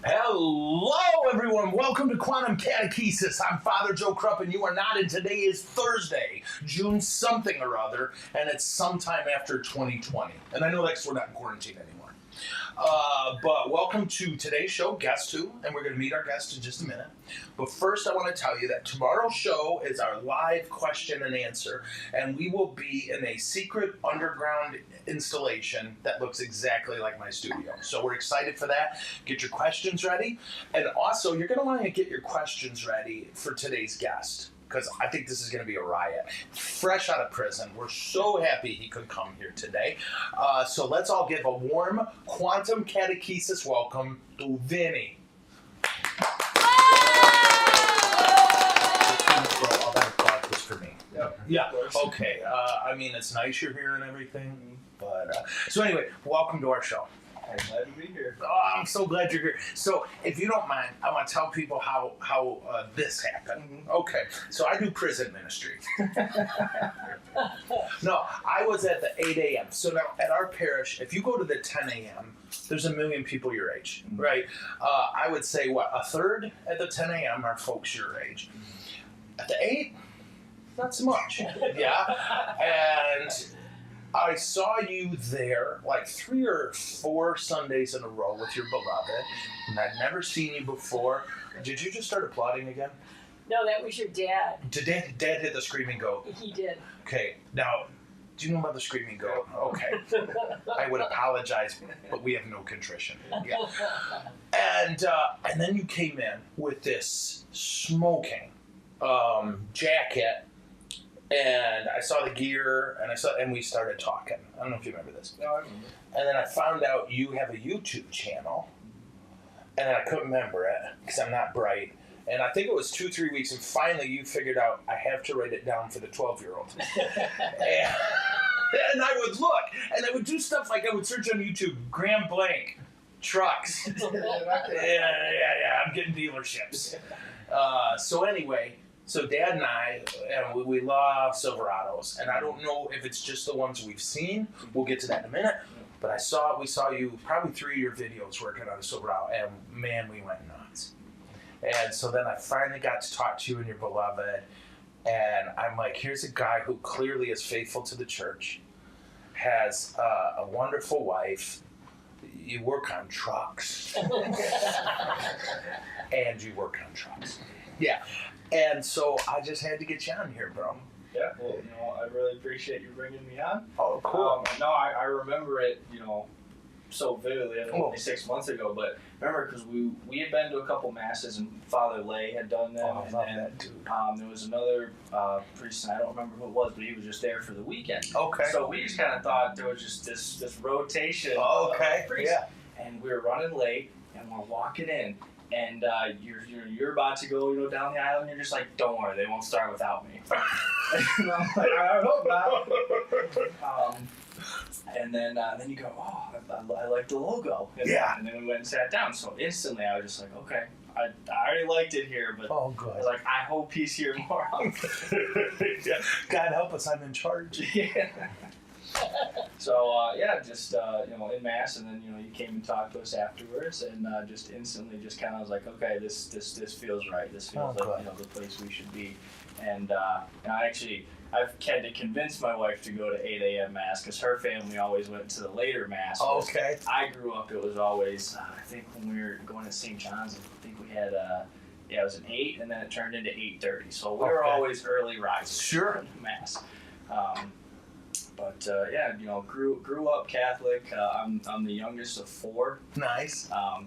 Hello, everyone. Welcome to Quantum Catechesis. I'm Father Joe Krupp, and you are not. And today is Thursday, June something or other, and it's sometime after 2020. And I know that 'cause we're not in quarantine anymore. But welcome to today's show, Guest 2, and we're going to meet our guest in just a minute. But first, I want to tell you that tomorrow's show is our live question and answer, and we will be in a secret underground installation that looks exactly like my studio. So we're excited for that. Get your questions ready. And also, you're going to want to get your questions ready for today's guest, because I think this is going to be a riot. Fresh out of prison. We're so happy he could come here today. So let's all give a warm Quantum Catechesis welcome to Vinny. All that applause was for me. Yeah. Okay. I mean, it's nice you're here and everything. But so anyway, welcome to our show. I'm glad to be here. Oh, I'm so glad you're here. So, if you don't mind, I want to tell people how this happened. Mm-hmm. Okay, so I do prison ministry. No, I was at the 8 a.m. So now at our parish, if you go to the 10 a.m., there's a million people your age, Mm-hmm. right? I would say, a third at the 10 a.m. are folks your age. At the 8, not so much. Yeah, and I saw you there like 3 or 4 Sundays in a row with your beloved, and I'd never seen you before. Did you just start applauding again? No, that was your dad. Did Dad hit the screaming goat? He did. Okay, now, do you know about the screaming goat? Okay. I would apologize, but we have no contrition. Yeah. And then you came in with this smoking jacket. And I saw the gear, and we started talking. I don't know if you remember this. No, I remember. And then I found out you have a YouTube channel, and then I couldn't remember it because I'm not bright. And I think it was 2-3 weeks, and finally you figured out I have to write it down for the 12-year-old. and I would look, and I would do stuff like I would search on YouTube, Graham Blank, trucks. Yeah, I'm getting dealerships. So anyway. So Dad and I, we love Silverados, and I don't know if it's just the ones we've seen. We'll get to that in a minute. But we saw you probably 3 of your videos working on a Silverado, and man, we went nuts. And so then I finally got to talk to you and your beloved, and I'm like, here's a guy who clearly is faithful to the church, has a wonderful wife. You work on trucks, and you work on trucks. Yeah. And so I just had to get you on here, bro. Yeah, well, I really appreciate you bringing me on. Oh, cool. I remember it, so vividly. I mean, only 6 months ago, but remember because we had been to a couple masses and Father Lay had done them. Oh, I love that dude. There was another priest, and I don't remember who it was, but he was just there for the weekend. Okay. So we just kind of thought there was just this rotation. Okay. Of priests. Yeah. And we were running late, and we're walking in. And you're about to go down the aisle, and you're just like, don't worry, they won't start without me. And I'm like, I hope not. And then you go, oh, I like the logo. And then we went and sat down. So instantly I was just like, okay, I already liked it here, but oh, good. I was like, I hope he's here more often. Yeah. God help us, I'm in charge. Yeah. So just in mass, and then you came and talked to us afterwards, and just instantly just kind of was like, okay, this feels right. This feels like the place we should be. And I've had to convince my wife to go to 8 a.m. mass because her family always went to the later mass. Okay. I grew up, it was always I think when we were going to St. John's, I think we had it was an 8, and then it turned into 8:30. So we were always early risers. Sure. To mass. But grew up Catholic. I'm the youngest of 4. Nice. I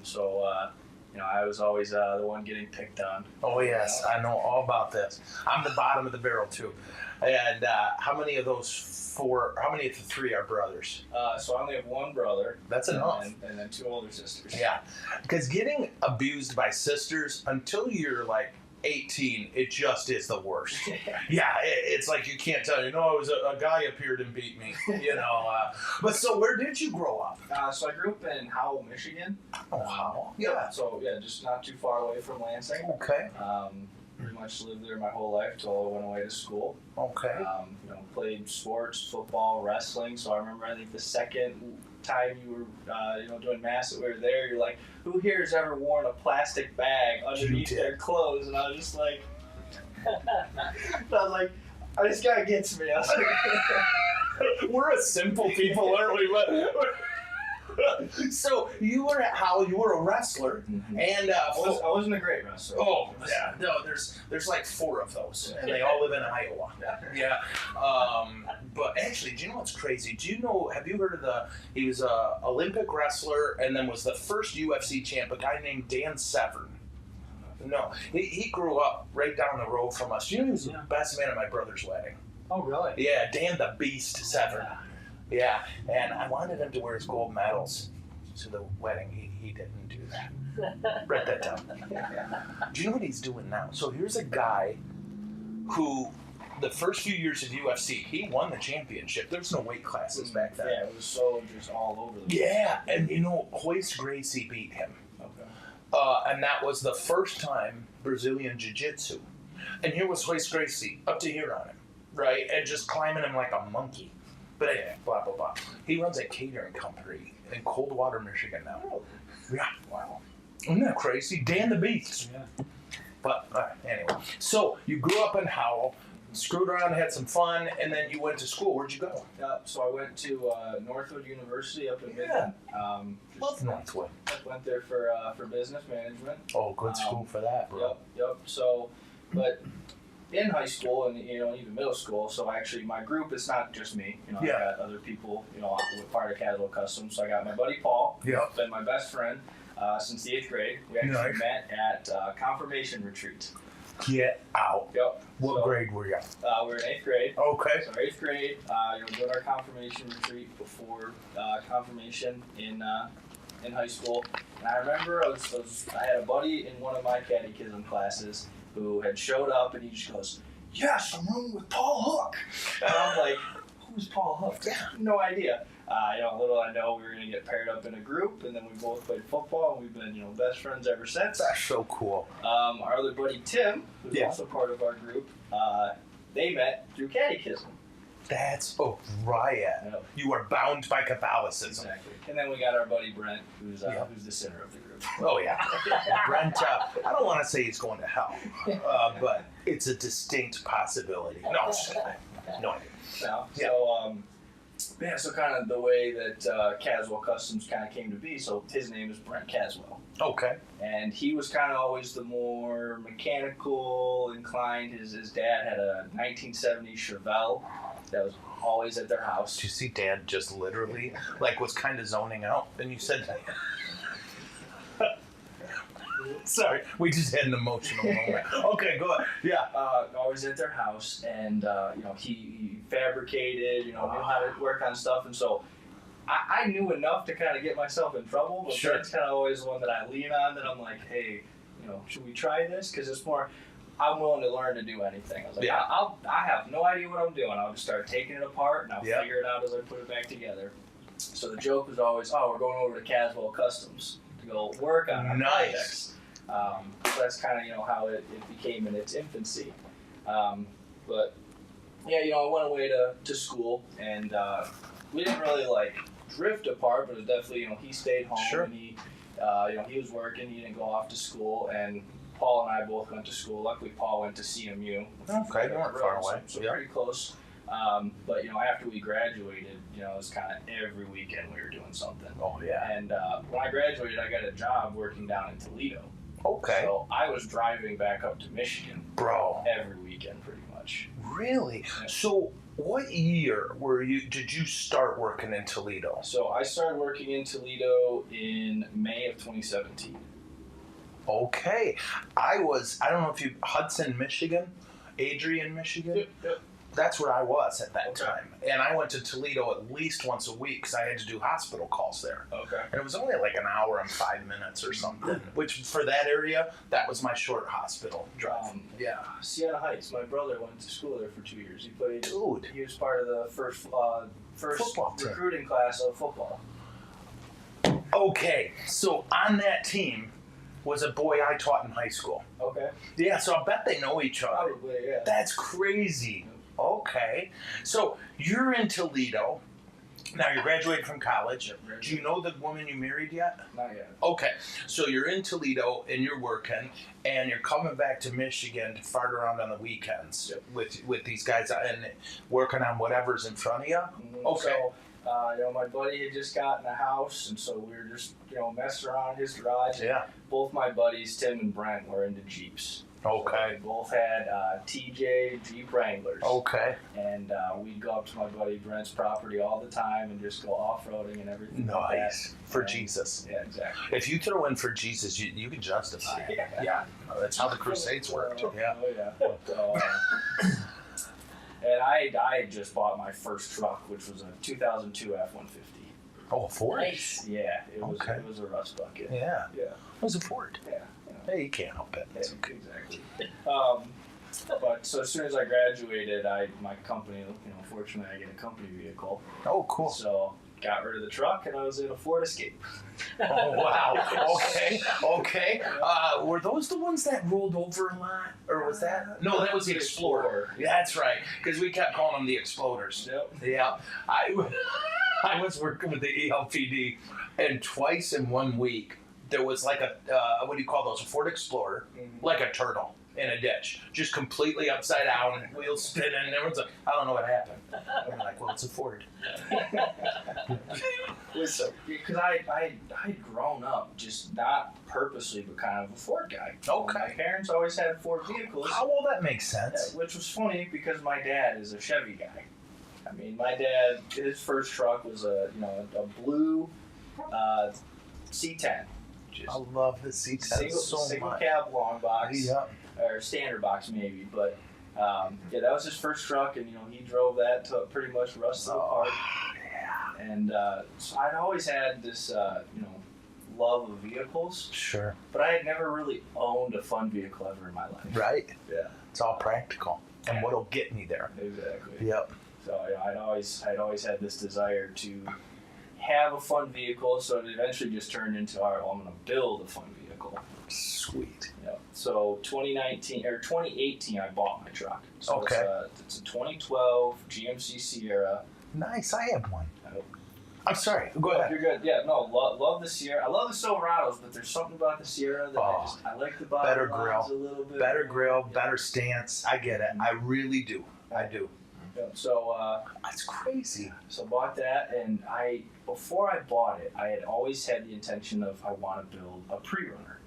was always the one getting picked on. Oh yes, I know all about this. I'm the bottom of the barrel too. And how many of those 4? How many of the 3 are brothers? So I only have 1 brother. That's enough. And then 2 older sisters. Yeah, because getting abused by sisters until you're like 18, it just is the worst. Yeah, it's like you can't tell. It was a guy appeared and beat me. But so where did you grow up? So I grew up in Howell, Michigan. Oh, Howell. Yeah. So just not too far away from Lansing. Okay. Pretty much lived there my whole life till I went away to school. Okay. Played sports, football, wrestling. So I remember, I think the second time you were, doing mass that we were there, you're like, who here has ever worn a plastic bag underneath their clothes? And I was just like, oh, this guy gets me. I was like, we're a simple people, aren't we? So you were at Howell. You were a wrestler, and I wasn't a great wrestler. Oh yeah, no. There's like 4 of those, and they all live in Iowa. Yeah. But actually, do you know what's crazy? Have you heard of he was a Olympic wrestler, and then was the first UFC champ, a guy named Dan Severn. No, he grew up right down the road from us. You know, he was the best man at my brother's wedding. Oh really? Yeah, Dan the Beast Severn. Yeah, and I wanted him to wear his gold medals to the wedding. He didn't do that. Write that down. Do you know what he's doing now? So here's a guy who, the first few years of UFC, he won the championship. There was no weight classes back then. Yeah, it was so just all over the place. Yeah, and Hoist Gracie beat him. Okay. And that was the first time Brazilian Jiu-Jitsu. And here was Hoist Gracie, up to here on him, right? And just climbing him like a monkey. But anyway, blah, blah, blah. He runs a catering company in Coldwater, Michigan now. Oh. Yeah. Wow. Isn't that crazy? Dan the Beast. Yeah. But anyway, so you grew up in Howell, screwed around, had some fun, and then you went to school. Where'd you go? So I went to Northwood University up in Midland. Love Northwood. Went there for business management. Oh, good school for that, bro. Yep. So, but in high school and even middle school, so actually my group is not just me. I got other people. We're part of Caswell Customs. So I got my buddy Paul. Yep. Been my best friend since the 8th grade. We actually met at confirmation retreat. Get out. Yep. What grade were you? We were in 8th grade. Okay. So 8th grade, doing our confirmation retreat before confirmation in high school. And I remember I had a buddy in one of my catechism classes who had showed up, and he just goes, "Yes, I'm rooming with Paul Hook." And I'm like, "Who's Paul Hook?" Yeah, no idea. Little I know, we were gonna get paired up in a group, and then we both played football, and we've been, best friends ever since. That's so cool. Our other buddy Tim, who's also part of our group, they met through catechism. That's right. Yep. You are bound by Catholicism. Exactly. And then we got our buddy Brent, who's the center of the group. Oh yeah, Brent. I don't want to say he's going to hell, but it's a distinct possibility. No idea. No. Yeah. So kind of the way that Caswell Customs kind of came to be. So his name is Brent Caswell. Okay. And he was kind of always the more mechanical inclined. His dad had a 1970 Chevelle that was always at their house. Did you see Dad just literally was kind of zoning out, and you said that? Sorry, we just had an emotional moment. Okay, go ahead. Yeah. Always at their house, and he fabricated, knew how to work on stuff, and so I knew enough to kind of get myself in trouble, but that's kind of always the one that I lean on. That I'm like, hey, should we try this? Because it's more, I'm willing to learn to do anything. I was like, I have no idea what I'm doing. I'll just start taking it apart, and I'll figure it out as I put it back together. So the joke was always, we're going over to Caswell Customs to go work on our projects. So that's kind of how it became in its infancy. But yeah, I went away to school, and we didn't really drift apart, but it was definitely he stayed home and he was working. He didn't go off to school, and Paul and I both went to school. Luckily, Paul went to CMU. Okay, they weren't far away, so pretty close. But after we graduated, it was kind of every weekend we were doing something. Oh yeah. And when I graduated, I got a job working down in Toledo. Okay. So I was driving back up to Michigan, bro, every weekend pretty much. Really? Yeah. So what year did you start working in Toledo? So I started working in Toledo in May of 2017. Okay. I don't know if Hudson, Michigan, Adrian, Michigan. Yep. That's where I was at that time. And I went to Toledo at least once a week because I had to do hospital calls there. Okay. And it was only an hour and 5 minutes or something, which for that area, that was my short hospital drive. Siena Heights. My brother went to school there for 2 years. He played. Dude. He was part of the first football recruiting class of football. Okay. So on that team was a boy I taught in high school. Okay. Yeah, so I bet they know each other. Probably, yeah. That's crazy. Okay. So you're in Toledo, Now you're graduating from college. Yep, Do you know the woman you married yet? Not yet. Okay, so you're in Toledo and you're working, and you're coming back to Michigan to fart around on the weekends Yep. with these guys and working on whatever's in front of you. Okay. So, my buddy had just gotten a house, and so we were just, messing around in his garage. Yeah. Both my buddies, Tim and Brent, were into Jeeps. Okay. So we both had TJ Jeep Wranglers. Okay. And we'd go up to my buddy Brent's property all the time and just go off-roading and everything like that. Nice. For And- Jesus. Yeah, exactly. If you throw in for Jesus, you can justify it. Yeah. That's how the Crusades worked. Yeah. Oh, yeah. So, and I had just bought my first truck, which was a 2002 F-150. Oh, a Ford? Nice. Yeah, it was Okay. it was a rust bucket. Yeah. Yeah. It was a Ford. Yeah. Hey, you can't help it. It's okay. Exactly. But so as soon as I graduated, my company, fortunately I get a company vehicle. Oh, cool. So got rid of the truck and I was in a Ford Escape. Oh, wow. Okay. Were those the ones that rolled over a lot? Or was that? No, that was the Explorer. That's right. Because we kept calling them the Exploders. Yep. Yeah. I was working with the ELPD, and twice in 1 week, there was like a, what do you call those? A Ford Explorer, like a turtle in a ditch, just completely upside down, wheels spinning, and everyone's like, I don't know what happened. I'm like, well, it's a Ford. Because I'd grown up just not purposely, but kind of a Ford guy. Okay. My parents always had Ford vehicles. How well that makes sense. Which was funny because my dad is a Chevy guy. I mean, my dad, his first truck was a blue C10. I love the C10 single much. cab long box. Yeah. Or standard box maybe, but that was his first truck, and he drove that to pretty much rusted apart. Yeah. And so I'd always had this love of vehicles, Sure. but I had never really owned a fun vehicle ever in my life. Right. Yeah. It's all practical, and what'll get me there. Exactly. Yep. So I'd always had this desire to have a fun vehicle, so it eventually just turned into, all right, well, I'm going to build a fun vehicle. Sweet. Yeah. So 2018, I bought my truck. So Okay. It's a 2012 GMC Sierra. Nice. I have one. Oh. I'm sorry. Go Oh, ahead. you're good. Yeah. No. Love the Sierra. I love the Silverados, but there's something about the Sierra that I like the body Better lines grill. a little bit. Better grill, Yeah. better stance. I get it. I really do. I do. Yeah. So That's crazy. So bought that, and before I bought it, I had always had the intention of I want to build a pre-runner.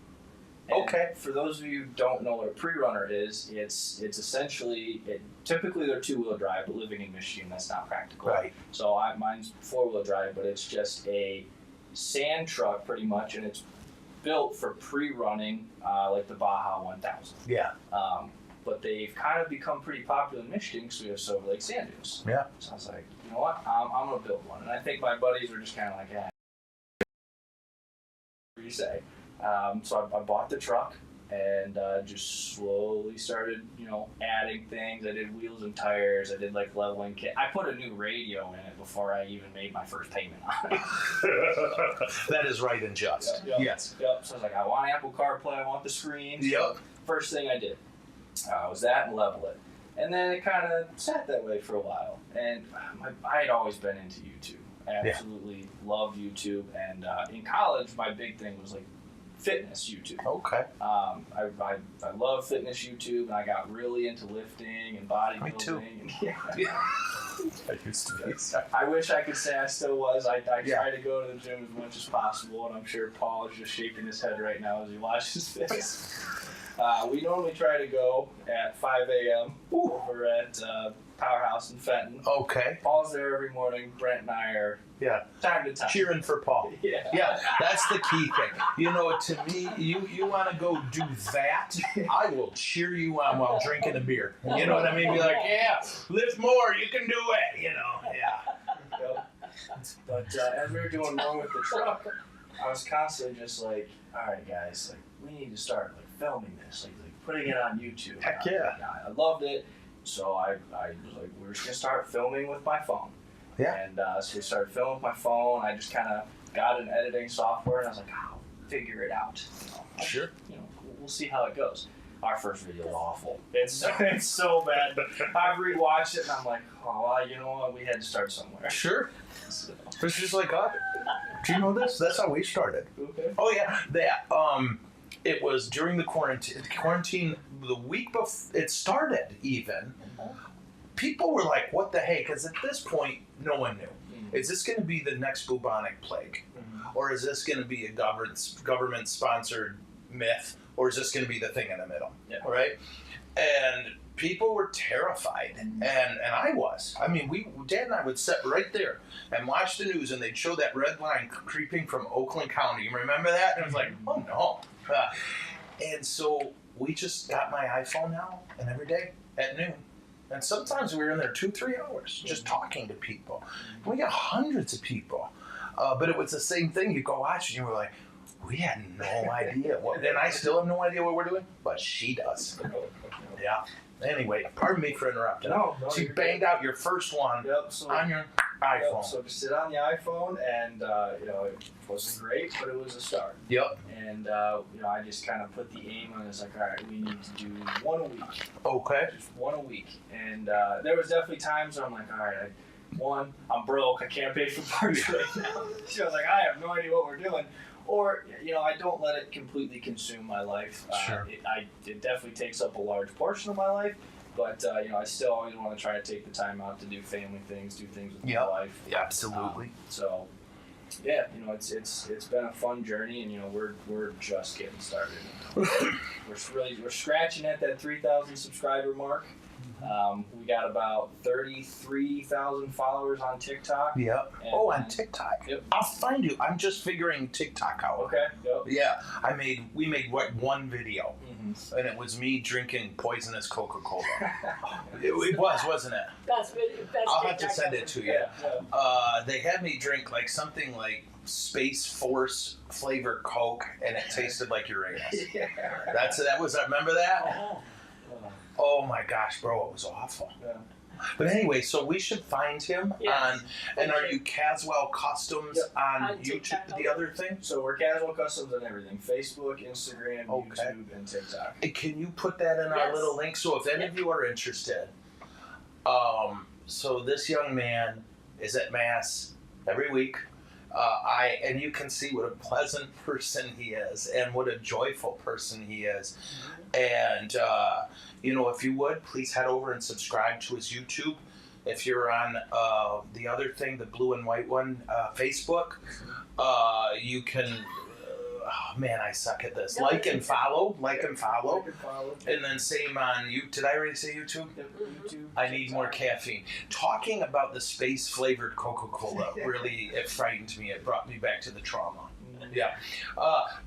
And Okay. For those of you who don't know what a pre-runner is, it's essentially typically they're 2-wheel drive, but living in Michigan, that's not practical. Right. So mine's 4-wheel drive, but it's just a sand truck pretty much, and it's built for pre-running like the Baja 1000. Yeah. But they've kind of become pretty popular in Michigan because we have Silver Lake sand dunes. Yeah. So I was like, you know what? I'm going to build one. And I think my buddies were just kind of like, yeah. What do you say? So I bought the truck and just slowly started, adding things. I did wheels and tires. I did like leveling kit. I put a new radio in it before I even made my first payment on it. That is right and just. Yep. Yes. Yep. So I was like, I want Apple CarPlay. I want the screen. So Yep. first thing I did was that and level it. And then it kind of sat that way for a while. And I had always been into YouTube. I absolutely loved YouTube. And in college, my big thing was like fitness YouTube. Okay. I love fitness YouTube, and I got really into lifting and bodybuilding. Me too. And, I used to be. I wish I could say I still was. I Yeah. try to go to the gym as much as possible, and I'm sure Paul is just shaking his head right now as he watches this. We normally try to go at 5 a.m. over at Powerhouse in Fenton. Okay. Paul's there every morning. Brent and I are time to time. Cheering for Paul. Yeah. Yeah, that's the key thing. To me, you want to go do that, I will cheer you on while drinking a beer. You know what I mean? Be like, yeah, lift more, you can do it, yeah. Yep. But as we were doing more with the truck, I was constantly just like, all right, guys, like we need to start like filming this, like putting it on YouTube. Heck yeah. I loved it, so I was like, we're just gonna start filming with my phone. Yeah. And so we started filming with my phone. I just kind of got an editing software, and I was like, I'll figure it out. Sure. We'll see how it goes. our first video is awful. It's so bad. I've rewatched it and I'm like, oh, well, you know what? We had to start somewhere. Sure. So, It's just like us. Do you know this? That's how we started. okay. Oh yeah, that. It was during the quarantine. Quarantine the week before it started. Even people were like, "What the heck?" Because at this point, no one knew. Is this going to be the next bubonic plague, or is this going to be a government-sponsored myth, or is this going to be the thing in the middle? Yeah. Right? And people were terrified, and I was. I mean, Dad and I would sit right there and watch the news, and they'd show that red line creeping from Oakland County. You remember that? And it was like, oh no. And so we just got my iPhone now, and every day at noon. And sometimes we were in there 2-3 hours just talking to people. And we got hundreds of people. But it was the same thing. You go watch and you were like, we had no idea. And I still have no idea what we're doing, but she does. Yeah. Anyway, pardon me for interrupting. No, So you banged out your first one on your iPhone. Yep, so just sit on the iPhone, and it wasn't great, but it was a start. Yep. And I just kind of put the aim on it. It's like, all right, we need to do one a week. Okay. Just one a week. And there was definitely times where I'm like, all right, I'm broke. I can't pay for parts right now. So I was like, I have no idea what we're doing. Or, I don't let it completely consume my life. Sure. It definitely takes up a large portion of my life, but, I still always want to try to take the time out to do family things, do things with my life. Yeah, absolutely. So, yeah, it's been a fun journey, and, we're just getting started. We're scratching at that 3,000 subscriber mark. We got about 33,000 followers on TikTok. Yep. On TikTok. Yep. I'll find you. I'm just figuring TikTok out. Okay. Yep. Yeah. We made one video, and it was me drinking poisonous Coca-Cola. it was, wasn't it? Best I'll have to TikTok send ever. it to you. Yeah. They had me drink like something like Space Force flavored Coke, and it tasted like Uranus. Yeah. That was. Remember that? Uh-huh. Oh my gosh, bro, it was awful. Yeah. But anyway, so we should find him Yes. and are you Caswell Customs on YouTube, TikTok. the other thing? So we're Caswell Customs on everything: Facebook, Instagram, Okay. YouTube, and TikTok. And can you put that in our Yes. little link? So if any of you are interested, so this young man is at Mass every week. And you can see what a pleasant person he is and what a joyful person he is. And, if you would, please head over and subscribe to his YouTube. If you're on the other thing, the blue and white one, Facebook, you can, man, I suck at this. Like and follow. And then same on you. Did I already say YouTube? YouTube. I need more caffeine. Talking about the space flavored Coca-Cola really, it frightened me. It brought me back to the trauma. Yeah.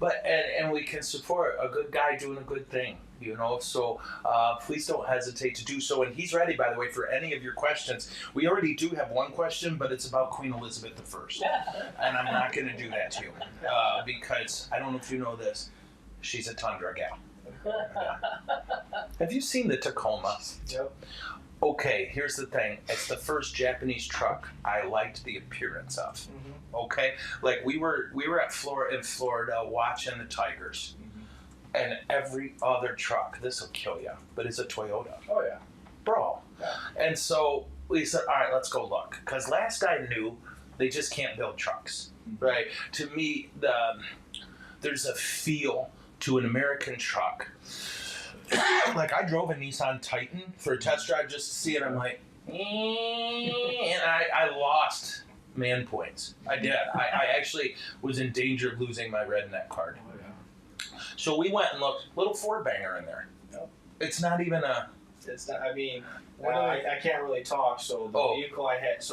But we can support a good guy doing a good thing, so please don't hesitate to do so. And he's ready, by the way, for any of your questions. We already do have one question, but it's about Queen Elizabeth I. And I'm not going to do that to you because I don't know if you know this. She's a tundra gal. Have you seen the Tacoma? Yep. Okay, here's the thing. It's the first Japanese truck I liked the appearance of. Okay, like we were in Florida watching the Tigers, and every other truck. This will kill you, but it's a Toyota. Oh yeah, bro. Yeah. And so we said, all right, let's go look, because last I knew, they just can't build trucks, right? To me, there's a feel to an American truck. Like I drove a Nissan Titan for a test drive just to see it. I'm like, and I lost man points. I did. I actually was in danger of losing my redneck card. Oh, yeah. So we went and looked. Little four banger in there. Yep. It's not even a. It's not. I mean, I can't really talk. So the vehicle I had,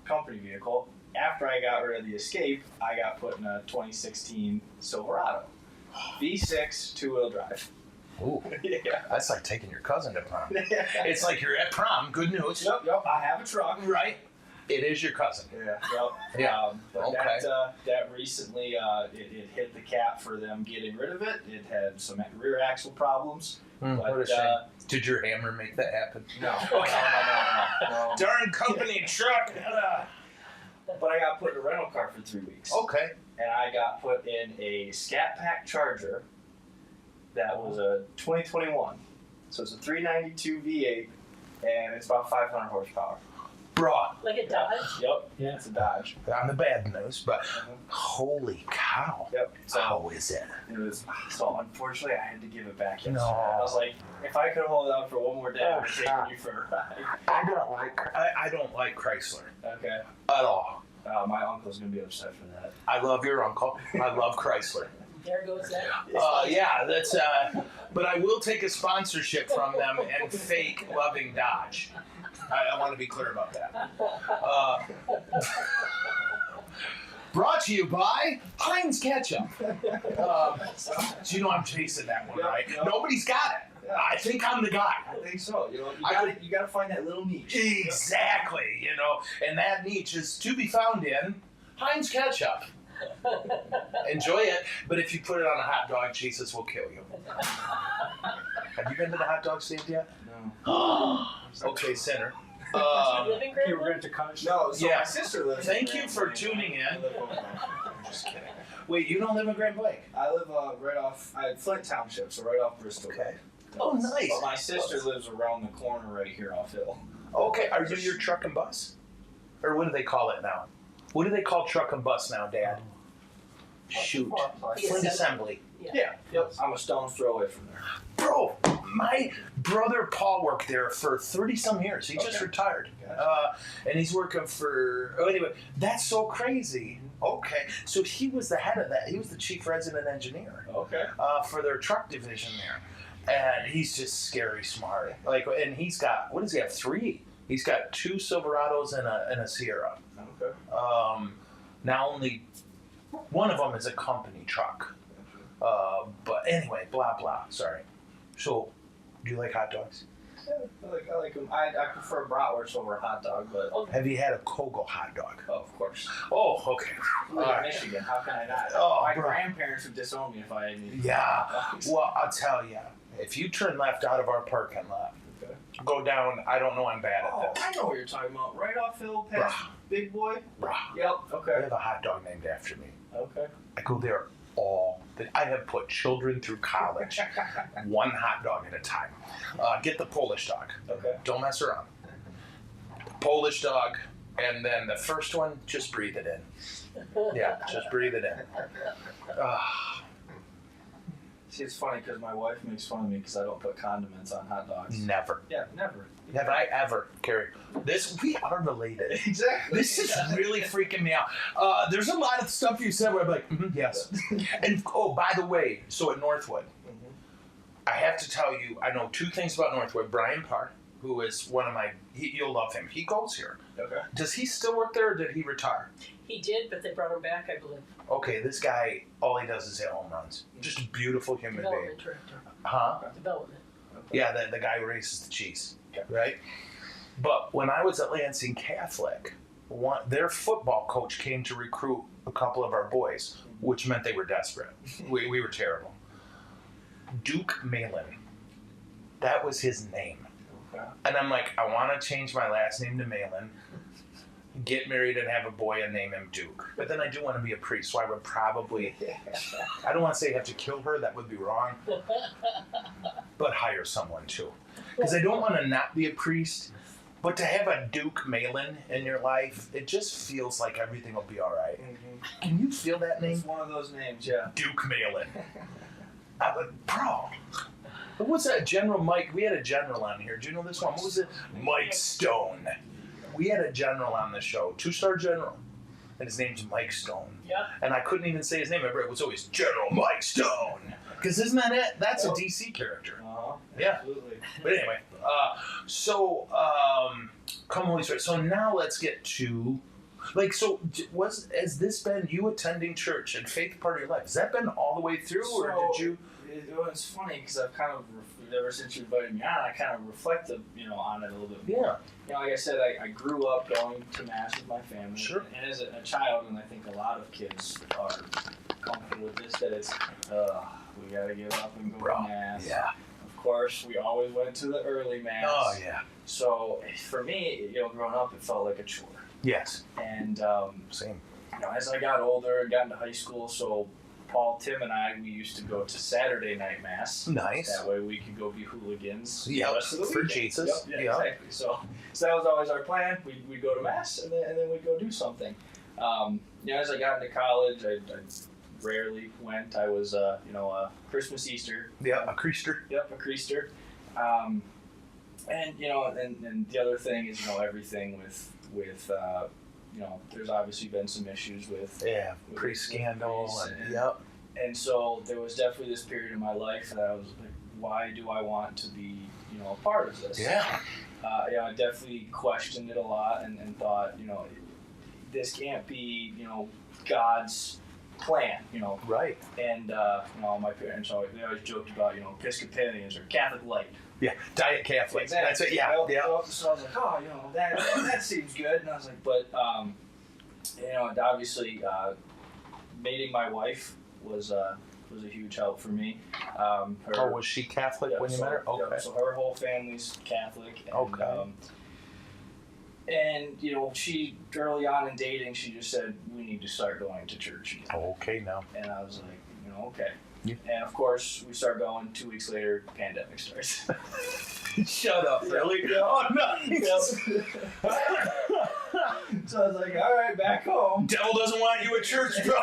company vehicle. After I got rid of the Escape, I got put in a 2016 Silverado, V6 two-wheel drive. Ooh, Yeah. that's like taking your cousin to prom. It's like you're at prom. Good news. Yep. I have a truck. Right. It is your cousin. Yeah. Yep. Yeah. But Okay. that recently it hit the cap for them getting rid of it. It had some rear axle problems. But, what a shame. Did your hammer make that happen? No. Okay. No. Darn company truck. But I got put in a rental car for 3 weeks. Okay. And I got put in a Scat Pack Charger that was a 2021. So it's a 392 V8, and it's about 500 horsepower. Bro, Like a Dodge? Yep. Yeah. It's a Dodge. on the bad news, but holy cow. Yep. So How is it? it was. So unfortunately, I had to give it back yesterday. No. I was like, if I could hold out for one more day, I would take God. you for a ride. I don't like Chrysler Okay. at all. My uncle's gonna be upset for that. I love your uncle. I love Chrysler. There goes that. Yeah, that's. But I will take a sponsorship from them and fake loving Dodge. I want to be clear about that. Brought to you by Heinz Ketchup. So you know I'm chasing that one, Yep, right? yep. Nobody's got it. Yeah. I think I'm the guy. I think so. You know, I you gotta find that little niche. Exactly, you know, and that niche is to be found in Heinz Ketchup. Enjoy it, but if you put it on a hot dog, Jesus will kill you. Have you been to the hot dog stand yet? No. Okay, sinner. Do you live in Grand You were Blanc? going to college? No. So Yeah. my sister lives. Thank in you Grand for Blanc. tuning in. I live over there. I'm just kidding. Wait, you don't live in Grand Blanc? I live right off Flint Township, so right off Bristol. Okay. Oh, nice. But my sister lives around the corner right here off Hill. Okay, are you your truck and bus? Or what do they call it now? What do they call truck and bus now, Dad? Shoot. Flint Assembly. Yeah. Yep. I'm a stone's throw away from there. Bro, my brother Paul worked there for 30-some years. He just Okay. retired. Gotcha. And he's working for... Oh, anyway, that's so crazy. Okay, so he was the head of that. He was the chief resident engineer Okay. for their truck division there. And he's just scary smart. Like, and he's got... What does he have? 3? He's got 2 Silverados and a Sierra. Okay. Now only one of them is a company truck. But anyway, blah, blah. Sorry. So, do you like hot dogs? Yeah, I like them. I prefer bratwurst over a hot dog, but Have you had a Kogo hot dog? oh, of course. Oh, okay. We live All in right. Michigan. How can I not? Oh, My bro. grandparents would disown me if I ate any Yeah. hot dogs. Well, I'll tell you. If you turn left out of our parking lot, Okay. go down, I don't know I'm bad Oh, at this. I know what you're talking about. Right off Hill past Big Boy. Bruh, Yep. I Okay. have a hot dog named after me. Okay. I go there all the I have put children through college, one hot dog at a time. Get the Polish dog. Okay. Don't mess around. Polish dog, and then the first one, just breathe it in. Yeah, just breathe it in. See, it's funny because my wife makes fun of me because I don't put condiments on hot dogs. Never. Yeah, never. Have I ever, Carrie? We are related. Exactly. This is really freaking me out. There's a lot of stuff you said where I'm like, yes. And oh, by the way, so at Northwood, I have to tell you, I know 2 things about Northwood. Brian Parr, who is one of my, you'll love him. He goes here. Okay. Does he still work there or did he retire? He did, but they brought him back, I believe. Okay, this guy, all he does is hit home runs. Just a beautiful human being. Development director. Huh? Development. Yeah, the guy who raises the cheese, Okay. right? But when I was at Lansing Catholic, their football coach came to recruit a couple of our boys, which meant they were desperate. We were terrible. Duke Malin. That was his name. Okay. And I'm like, I want to change my last name to Malin, get married and have a boy and name him Duke. But then I do want to be a priest, so I would probably, I don't want to say have to kill her, that would be wrong, but hire someone too. Because I don't want to not be a priest, but to have a Duke Malin in your life, it just feels like everything will be all right. Can you feel that name? It's one of those names, yeah. Duke Malin. Bro. What was that? General Mike. We had a general on here. Do you know this one? What was it? Mike Stone. We had a general on the show, 2-star general. And his name's Mike Stone. Yeah. And I couldn't even say his name. It was always General Mike Stone. Because isn't that it? That's a DC character. Yeah. Absolutely. But anyway, come Holy Spirit. So now let's get to, has this been you attending church and faith part of your life? Has that been all the way through, or did you? It's funny because I've kind of, ever since you invited me on, I kind of reflected, on it a little bit more. Yeah. Like I said, I grew up going to mass with my family. Sure. And as a child, and I think a lot of kids are comfortable with this, that it's, we gotta get up and go to mass. Yeah. Of course, we always went to the early mass. Oh, yeah. So for me, growing up, it felt like a chore. Yes. And Same. as I got older, got into high school, so Paul, Tim, and I, we used to go to Saturday night mass. Nice. That way we could go be hooligans. Yep, the rest of the for weekend. Jesus. Yep, Yep. exactly. So that was always our plan. We'd go to mass and then we'd go do something. As I got into college, I rarely went. I was, Christmas, Easter. Yeah, a creaster. Yep, a creaster. And the other thing is, everything with there's obviously been some issues with pre-scandal and yep. And so there was definitely this period in my life that I was like, why do I want to be, a part of this? Yeah. I definitely questioned it a lot and thought, this can't be, God's plan, Right. And my parents always joked about, Episcopalians or Catholic light. Yeah, Diet Catholic. Exactly. That's it. Yeah, yeah. So I was like, oh, that seems good. And I was like, but obviously, meeting my wife was a huge help for me. Was she Catholic when you met her? Okay. So her whole family's Catholic. And, Okay. She early on in dating, she just said, we need to start going to church again. Okay, now. And I was like, okay. Yeah. And of course, we start going. 2 weeks later, pandemic starts. Shut up, really? Oh, nice. So I was like, all right, back home. Devil doesn't want you at church, bro.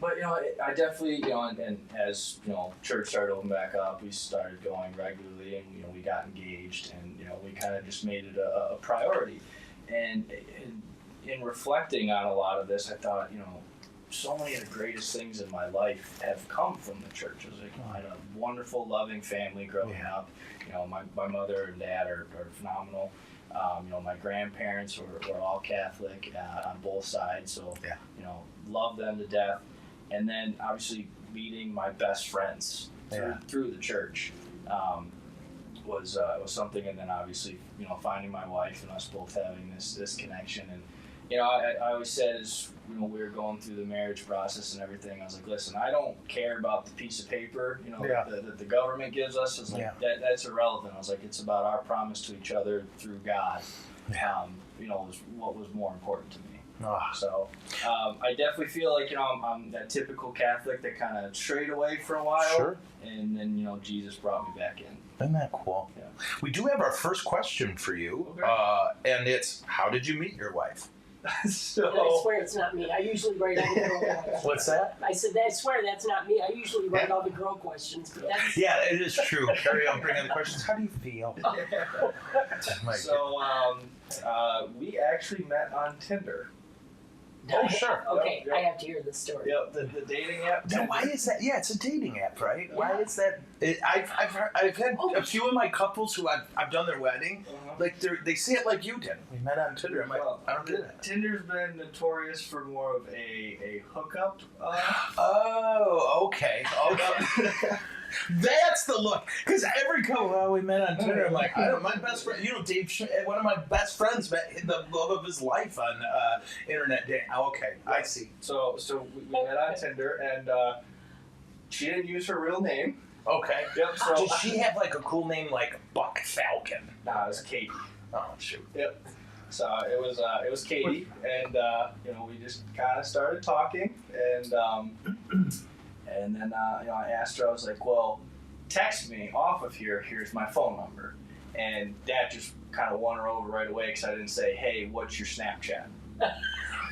But I definitely and as church started opening back up, we started going regularly, and we got engaged, and we kind of just made it a priority. And in reflecting on a lot of this, I thought so many of the greatest things in my life have come from the church. It was like I had a wonderful, loving family growing up. My mother and dad are phenomenal. My grandparents were all Catholic on both sides, so love them to death. And then obviously meeting my best friends through the church was something. And then obviously finding my wife and us both having this connection. And I always said as we were going through the marriage process and everything, I was like, listen, I don't care about the piece of paper that the government gives us. It's like that's irrelevant. I was like, it's about our promise to each other through God. Was what was more important to me. So I definitely feel like I'm that typical Catholic that kind of strayed away for a while. Sure. And then Jesus brought me back in. Isn't that cool? Yeah. We do have our first question for you, and it's, how did you meet your wife? So I swear it's not me. I usually write all the girl questions. What's that? I said, I swear that's not me. I usually write all the girl questions, but that's... Yeah, it is true. Carrie, I'll bring in the questions. How do you feel? So we actually met on Tinder. Oh, sure. Okay, Yep. I have to hear this story. Yep, the dating app. Now, why is that? Yeah, it's a dating app, right? Yeah. Why is that? I've had a few of my couples who I've done their wedding. Like they say it like you did. We met on Tinder. I'm like, I don't get it. Tinder's been notorious for more of a hookup. Oh, okay. That's the look. Because every couple we met on Tinder, I'm like, my best friend, Dave, one of my best friends met the love of his life on internet dating. Okay, I see. So we met on Tinder, and she didn't use her real name. Okay. Yep. So Did she have like a cool name like Buck Falcon? Nah, it was Katie. Oh shoot. Yep. So it was Katie, and we just kind of started talking, and then I asked her. I was like, well, text me off of here. Here's my phone number, and that just kind of won her over right away because I didn't say, hey, what's your Snapchat?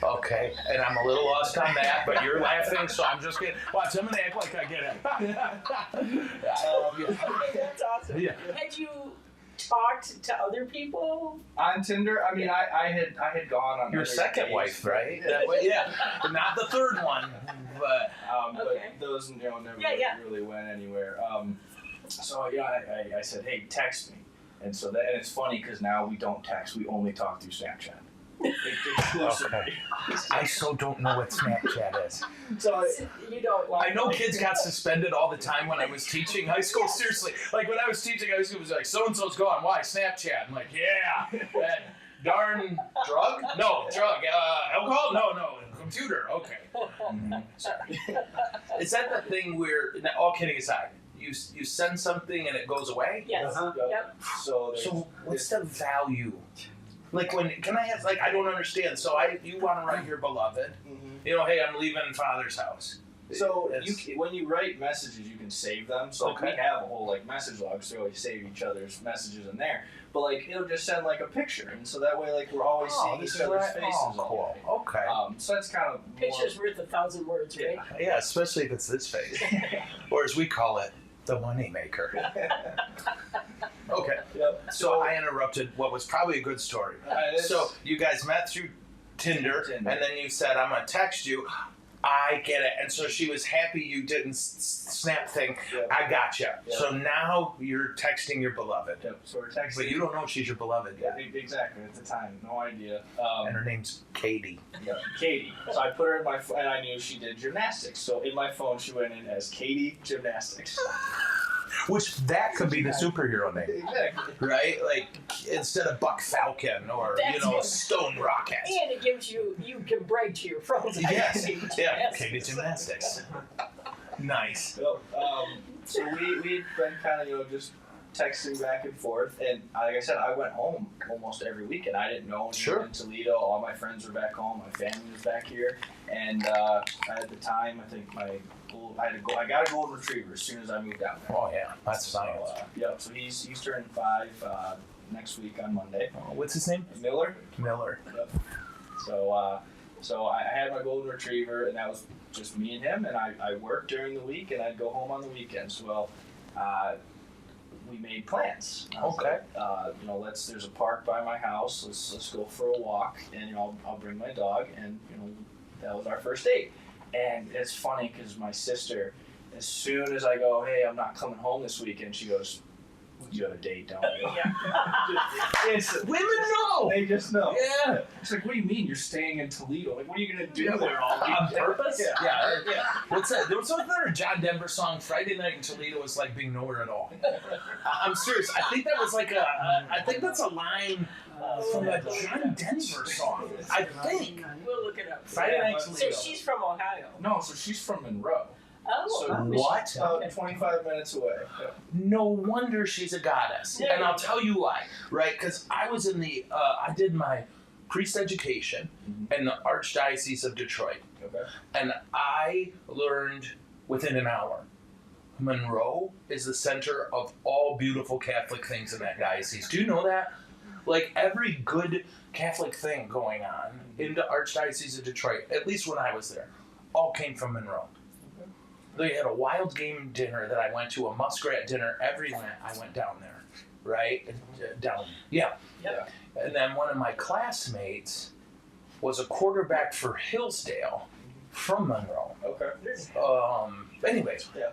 Okay, and I'm a little lost on that, but you're laughing, so I'm just kidding. Watch, I'm gonna act like I get it. That's awesome. Yeah. Had you talked to other people? On Tinder, I mean, I had gone on Your other second dates. wife, right? That way, yeah, but not the third one. But Okay. but those never really went anywhere. So I said, hey, text me, and so that, and it's funny because now we don't text, we only talk through Snapchat. Exclusively. Okay. I so don't know what Snapchat is. So You don't like I know kids got suspended all the time when I was teaching high school. Seriously, like when I was teaching high school, it was like, so and so's gone. Why? Snapchat. I'm like, yeah, that darn drug? No, drug. Alcohol? No, computer. Okay. Is that the thing where, now, all kidding aside, you send something and it goes away? Yes. Uh-huh. Yep. So So what's the value Like can I ask? Like I don't understand. So you want to write your beloved? You know, hey, I'm leaving Father's house. So when you write messages, you can save them. So like, we have a whole like message log, so we always save each other's messages in there. But like it'll just send like a picture, and so that way like we're always seeing each other's faces. Cool. Okay. So that's kind of Picture's worth 1,000 words, right? Yeah, especially if it's this face, or as we call it, the money maker. Okay. Yep. So I interrupted what was probably a good story. So you guys met through Tinder, and then you said, "I'm gonna text you." I get it. And so she was happy you didn't snap thing. Yep. I gotcha. Yep. So now you're texting your beloved. Yep. So we're texting. But you don't know she's your beloved yet. Yeah, exactly. At the time, no idea. And her name's Katie. Yeah, Katie. So I put her in my phone, and I knew she did gymnastics. So in my phone, she went in as Katie Gymnastics. Which that could be the superhero name. Exactly. Right? Like instead of Buck Falcon or Stone Rocket. And it gives you can brag to your friends. Yes. Yeah. Katie Gymnastics. Nice. So we'd been kind of just texting back and forth, and like I said, I went home almost every weekend. I didn't know anyone in Toledo. All my friends were back home. My family was back here, and at the time, I think I got a golden retriever as soon as I moved out there. Oh yeah, that's science. So he's turning 5 next week on Monday. What's his name? Miller. Yep. So I had my golden retriever, and that was just me and him, and I worked during the week, and I'd go home on the weekends. Well, we made plans. Okay. Like, there's a park by my house. Let's go for a walk, and I'll bring my dog, and that was our first date. And it's funny because my sister, as soon as I go, hey, I'm not coming home this weekend, she goes, you have a date, don't you? Women know. They just know. Yeah. It's like, what do you mean you're staying in Toledo? Like, what are you gonna do there all week? On purpose? Yeah. What's that? There was another John Denver song. Friday night in Toledo was like being nowhere at all. I'm serious. I think that was like I think that's a line from a John Denver song. I think. We'll look it up. Friday night Toledo. So she's from Ohio. No, so she's from Monroe. Oh, so what? 25 minutes away. Yeah. No wonder she's a goddess. Yeah. And I'll tell you why, right? Because I was in I did my priest education in the Archdiocese of Detroit. Okay. And I learned within an hour. Monroe is the center of all beautiful Catholic things in that diocese. Do you know that? Like every good Catholic thing going on in the Archdiocese of Detroit, at least when I was there, all came from Monroe. They had a wild game dinner that I went to, a muskrat dinner every night. I went down there, right? Yeah. And then one of my classmates was a quarterback for Hillsdale from Monroe. Okay. Anyways. Yeah.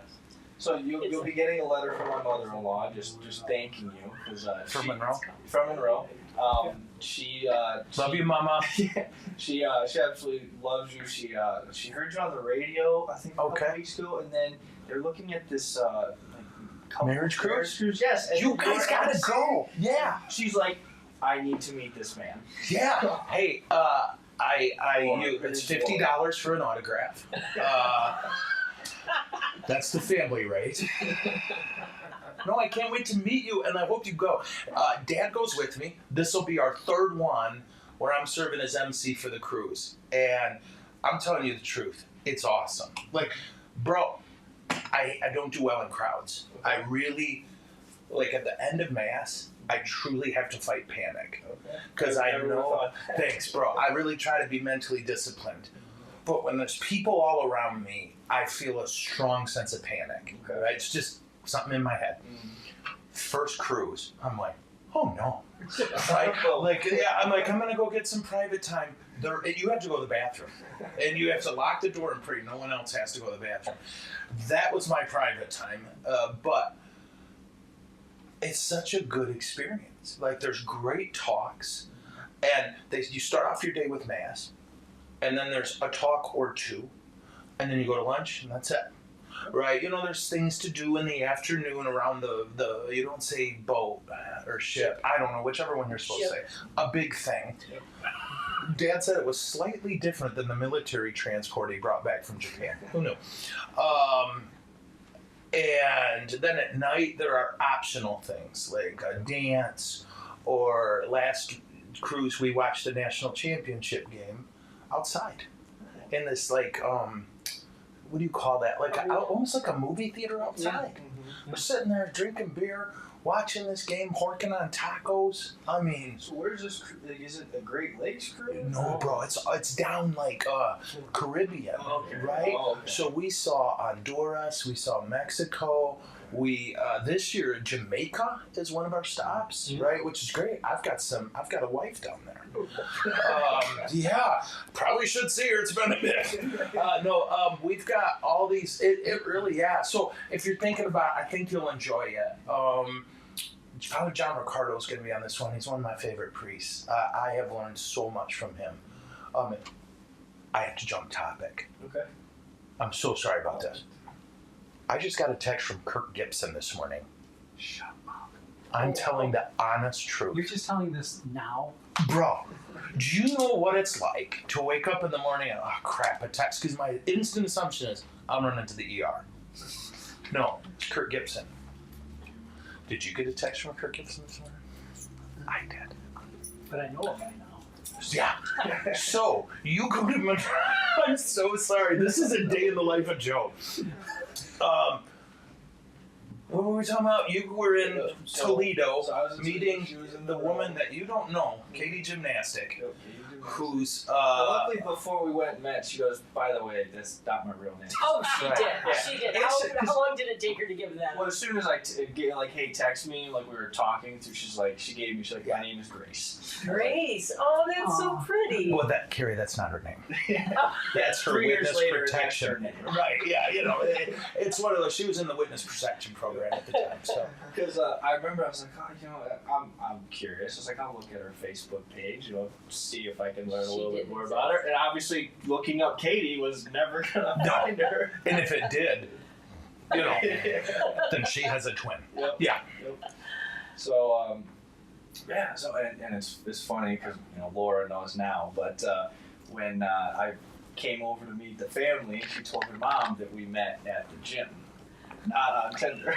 So you'll be getting a letter from my mother-in-law just thanking you because from Monroe. From Monroe. She love you, Mama. She absolutely loves you. She heard you on the radio, I think, a couple weeks ago, and then they're looking at this marriage cruise. Yes, and you guys gotta go. Yeah. She's like, I need to meet this man. Yeah. Hey, it's $50 for an autograph. That's the family rate. No, I can't wait to meet you, and I hope you go. Dad goes with me. This will be our third one where I'm serving as MC for the cruise. And I'm telling you the truth. It's awesome. Like, bro, I don't do well in crowds. I really, like at the end of Mass, I truly have to fight panic. Because I know, thanks, bro. I really try to be mentally disciplined. But when there's people all around me, I feel a strong sense of panic. Okay. Right? It's just something in my head. First cruise, I'm like, oh no. Right? I'm gonna go get some private time. You have to go to the bathroom. And you have to lock the door and pray no one else has to go to the bathroom. That was my private time. But it's such a good experience. Like there's great talks. And you start off your day with Mass. And then there's a talk or two. And then you go to lunch and that's it. Right, there's things to do in the afternoon around the you don't say boat or ship. I don't know, whichever one you're supposed to say. A big thing. Yep. Dad said it was slightly different than the military transport he brought back from Japan. Who knew? And then at night there are optional things like a dance or last cruise, we watched the national championship game outside in this like what do you call that? Like almost like a movie theater outside. Mm-hmm. We're sitting there drinking beer, watching this game, horking on tacos. I mean, So where's this? Like, is it a Great Lakes cruise? no, bro, it's down like Caribbean, Okay. right? Oh, okay. So we saw Honduras, we saw Mexico. We this year Jamaica is one of our stops, right? Which is great. I've got a wife down there. Yeah, probably should see her. It's been a bit. We've got all these. It really, yeah. So if you're thinking about, I think you'll enjoy it. Father John Ricardo is going to be on this one. He's one of my favorite priests. I have learned so much from him. I have to jump topic. Okay. I'm so sorry about this. I just got a text from Kirk Gibson this morning. Shut up. I'm telling the honest truth. You're just telling this now? Bro, do you know what it's like to wake up in the morning and, oh crap, a text? Because my instant assumption is I'm running to the ER. No, it's Kirk Gibson. Did you get a text from Kirk Gibson this morning? I did. But I know a guy now. Yeah. So, you go to my... I'm so sorry. This is a day in the life of Joe. What were we talking about? You were in Toledo meeting the woman that you don't know, Katie Gymnastic, who's... Luckily, before we went and met, she goes, by the way, that's not my real name. Oh, she Right. did. Yeah. She did. It's- How long did it take her to give that Well, up? as soon as I get like, hey, text me, like we were talking, she's like, my name is Grace. Grace. Oh, that's so Aw. pretty. Well, Carrie, that's not her name. Yeah. That's her 3 years witness later, protection. that's her name. Right, yeah, it's one of those. She was in the witness protection program at the time, so. Because I remember I was like, I'm curious. I was like, I'll look at her Facebook page, see if I can learn a little bit more about her. And obviously, looking up Katie was never gonna find her. And if it did, then she has a twin. Yep. Yeah. Yep. So, yeah. So, and it's funny because Laura knows now, but when I came over to meet the family, she told her mom that we met at the gym, not on Tinder.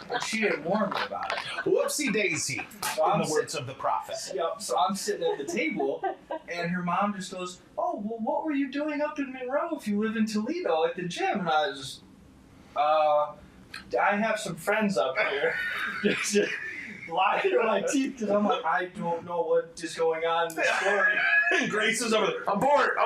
But she didn't warn me about it. Whoopsie daisy, So in the words of the prophet. Yep. So I'm sitting at the table, and her mom just goes, "Oh, well, what were you doing up in Monroe if you live in Toledo at the gym?" And I was just, I have some friends up here. Just lying through my teeth because I'm like, I don't know what is going on in the story. And Grace is over there. Abort!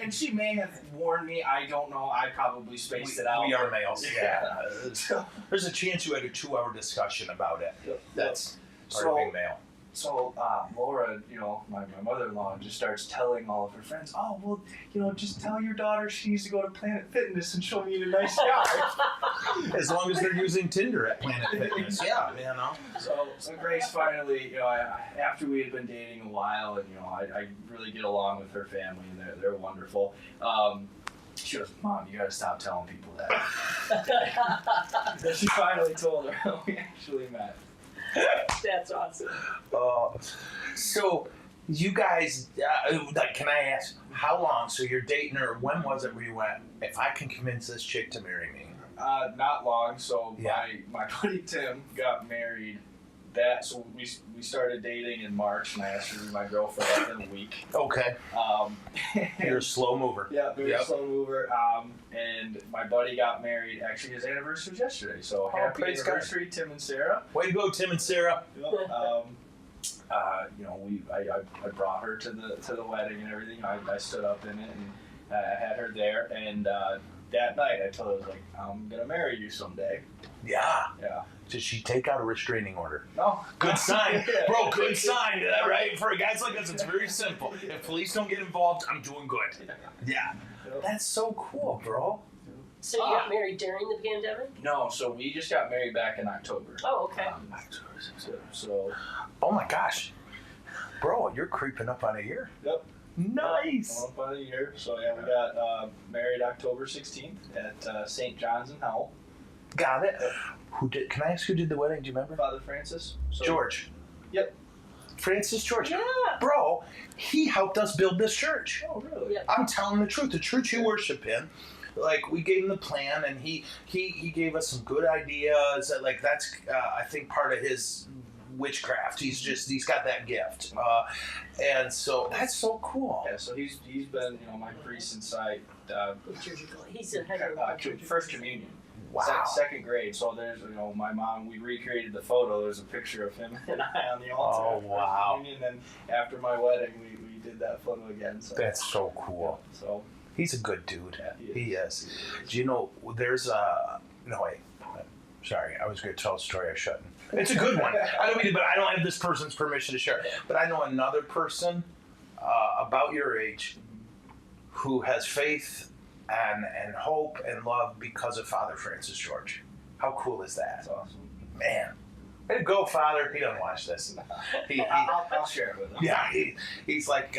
And she may have warned me. I don't know. I probably spaced it out. We are males. Yeah. So, There's a chance you had a 2-hour discussion about it. That's part of being male. So Laura, my mother-in-law, just starts telling all of her friends, "Oh, well, just tell your daughter she needs to go to Planet Fitness and she'll meet a nice guy." As long as they're using Tinder at Planet Fitness. Yeah, So Grace finally, after we had been dating a while, and I really get along with her family, and they're wonderful. She goes, "Mom, you gotta stop telling people that." Then she finally told her how we actually met. That's awesome. So, you guys, can I ask, how long? So you're dating her. When was it where you went, if I can convince this chick to marry me? Not long. So Yeah. my buddy Tim got married. So we started dating in March, and I asked her to be my girlfriend within a week. Okay. You're a slow mover. Yeah, very Yep. slow mover. And my buddy got married. Actually, his anniversary was yesterday. So happy praise God. anniversary, Tim and Sarah. Way to go, Tim and Sarah. Yep. I brought her to the wedding and everything. I stood up in it and I had her there. And that night, I told her, I was like, "I'm gonna marry you someday." Yeah. Yeah. Did she take out a restraining order? No. Good sign. Bro, good sign. Right? For guys like us, it's very simple. If police don't get involved, I'm doing good. Yeah. Yep. That's so cool, bro. So you got married during the pandemic? No, so we just got married back in October. Oh, okay. So Oh my gosh. Bro, you're creeping up on a year. Yep. Nice. About a year. So yeah, we got married October 16th at St. John's in Howell. Got it. Can I ask who did the wedding? Do you remember? Father Francis. So, George. Yep. Francis George. Yeah. Bro, he helped us build this church. Oh, really? Yeah. I'm telling the truth. The church you worship in, like, we gave him the plan, and he gave us some good ideas. Like, that's I think part of his witchcraft. He's got that gift. And so that's so cool. Yeah, so he's been, my priest inside He's the head of first communion. Wow. Second grade. So there's, my mom, we recreated the photo. There's a picture of him and I on the altar. Oh, wow. And then after my wedding, we did that photo again. So That's so cool. So He's a good dude. Yeah, he is. Do you know, there's no, wait. Sorry, I was going to tell a story I shouldn't. It's a good one. I don't mean to, but I don't have this person's permission to share it. But I know another person about your age who has faith and hope and love because of Father Francis George. How cool is that? that's awesome. Man. Way to go, Father. He doesn't watch this. I'll share it with him. Yeah, he's like,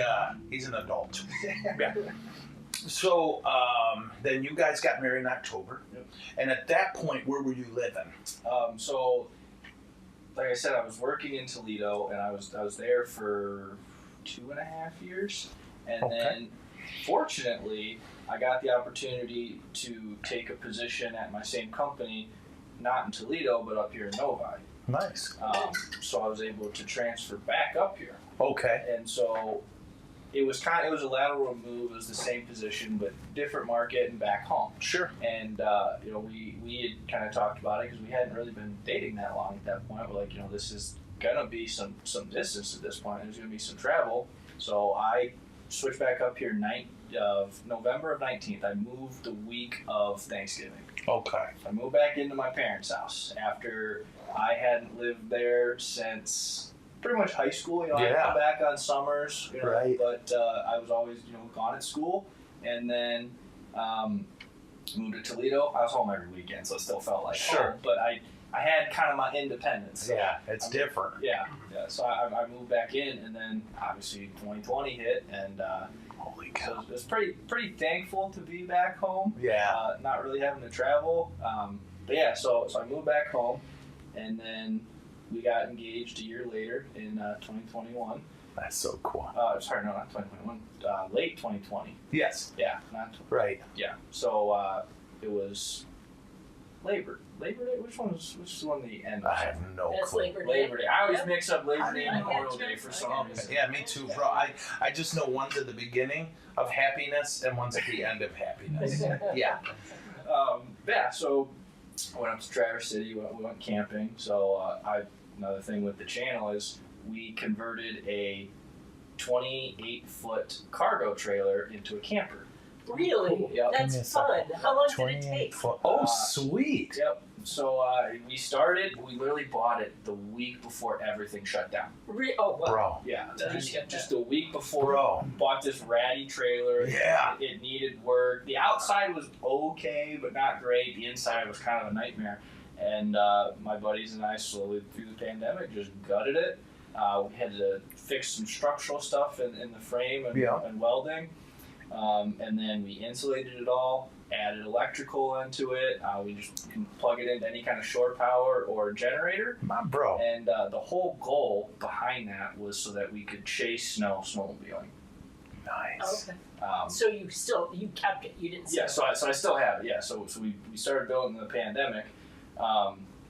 he's an adult. Yeah. So then you guys got married in October. Yep. And at that point, where were you living? So, like I said, I was working in Toledo, and I was there for 2.5 years, and Okay. then fortunately, I got the opportunity to take a position at my same company, not in Toledo, but up here in Novi. Nice. So I was able to transfer back up here, Okay. and so it was a lateral move. It was the same position, but different market and back home. Sure. And we had kind of talked about it because we hadn't really been dating that long at that point. We're like, this is gonna be some distance at this point. There's gonna be some travel. So I switched back up here November of 19th. I moved the week of Thanksgiving. Okay. I moved back into my parents' house after I hadn't lived there since pretty much high school. I'd Yeah. come back on summers, Right. but I was always, gone at school. And then moved to Toledo. I was home every weekend, so it still felt like Sure. home. But I had kind of my independence. So, Yeah, it's different. Yeah. So I moved back in, and then obviously 2020 hit, and Holy so cow. I was pretty thankful to be back home. Yeah. Not really having to travel. But yeah, so I moved back home, and then we got engaged a year later in 2021. That's so cool. Sorry, no, not 2021. Late 2020. Yes. Yeah, not Right. yeah. So it was Labor Day. Which is the one the end? I have no That's clue. Labor Day. Labor Day. I always Yep. mix up Labor Day and I Memorial gotcha. Day for I some gotcha. reason. Yeah, me too, bro. I just know one's at the beginning of happiness and one's at the end of happiness. Yeah. Yeah. So I went up to Traverse City. We went camping. So another thing with the channel is we converted a 28-foot cargo trailer into a camper. Really? Yep. Give me a That's second. fun. How long did it 28 take? foot. Oh, sweet. Yep. So we literally bought it the week before everything shut down. Oh, wow. Bro. Yeah, Did you just, get just a week before. Bro. Bought this ratty trailer. Yeah. It needed work. The outside was okay, but not great. The inside was kind of a nightmare. And my buddies and I slowly through the pandemic just gutted it. We had to fix some structural stuff in the frame and welding. And then we insulated it all, added electrical into it. We just can plug it into any kind of shore power or generator. My bro. And the whole goal behind that was so that we could chase snowmobiling. Nice. Okay. So So you kept it. You didn't sell yeah, it. so I still have it. Yeah, so we started building in the pandemic,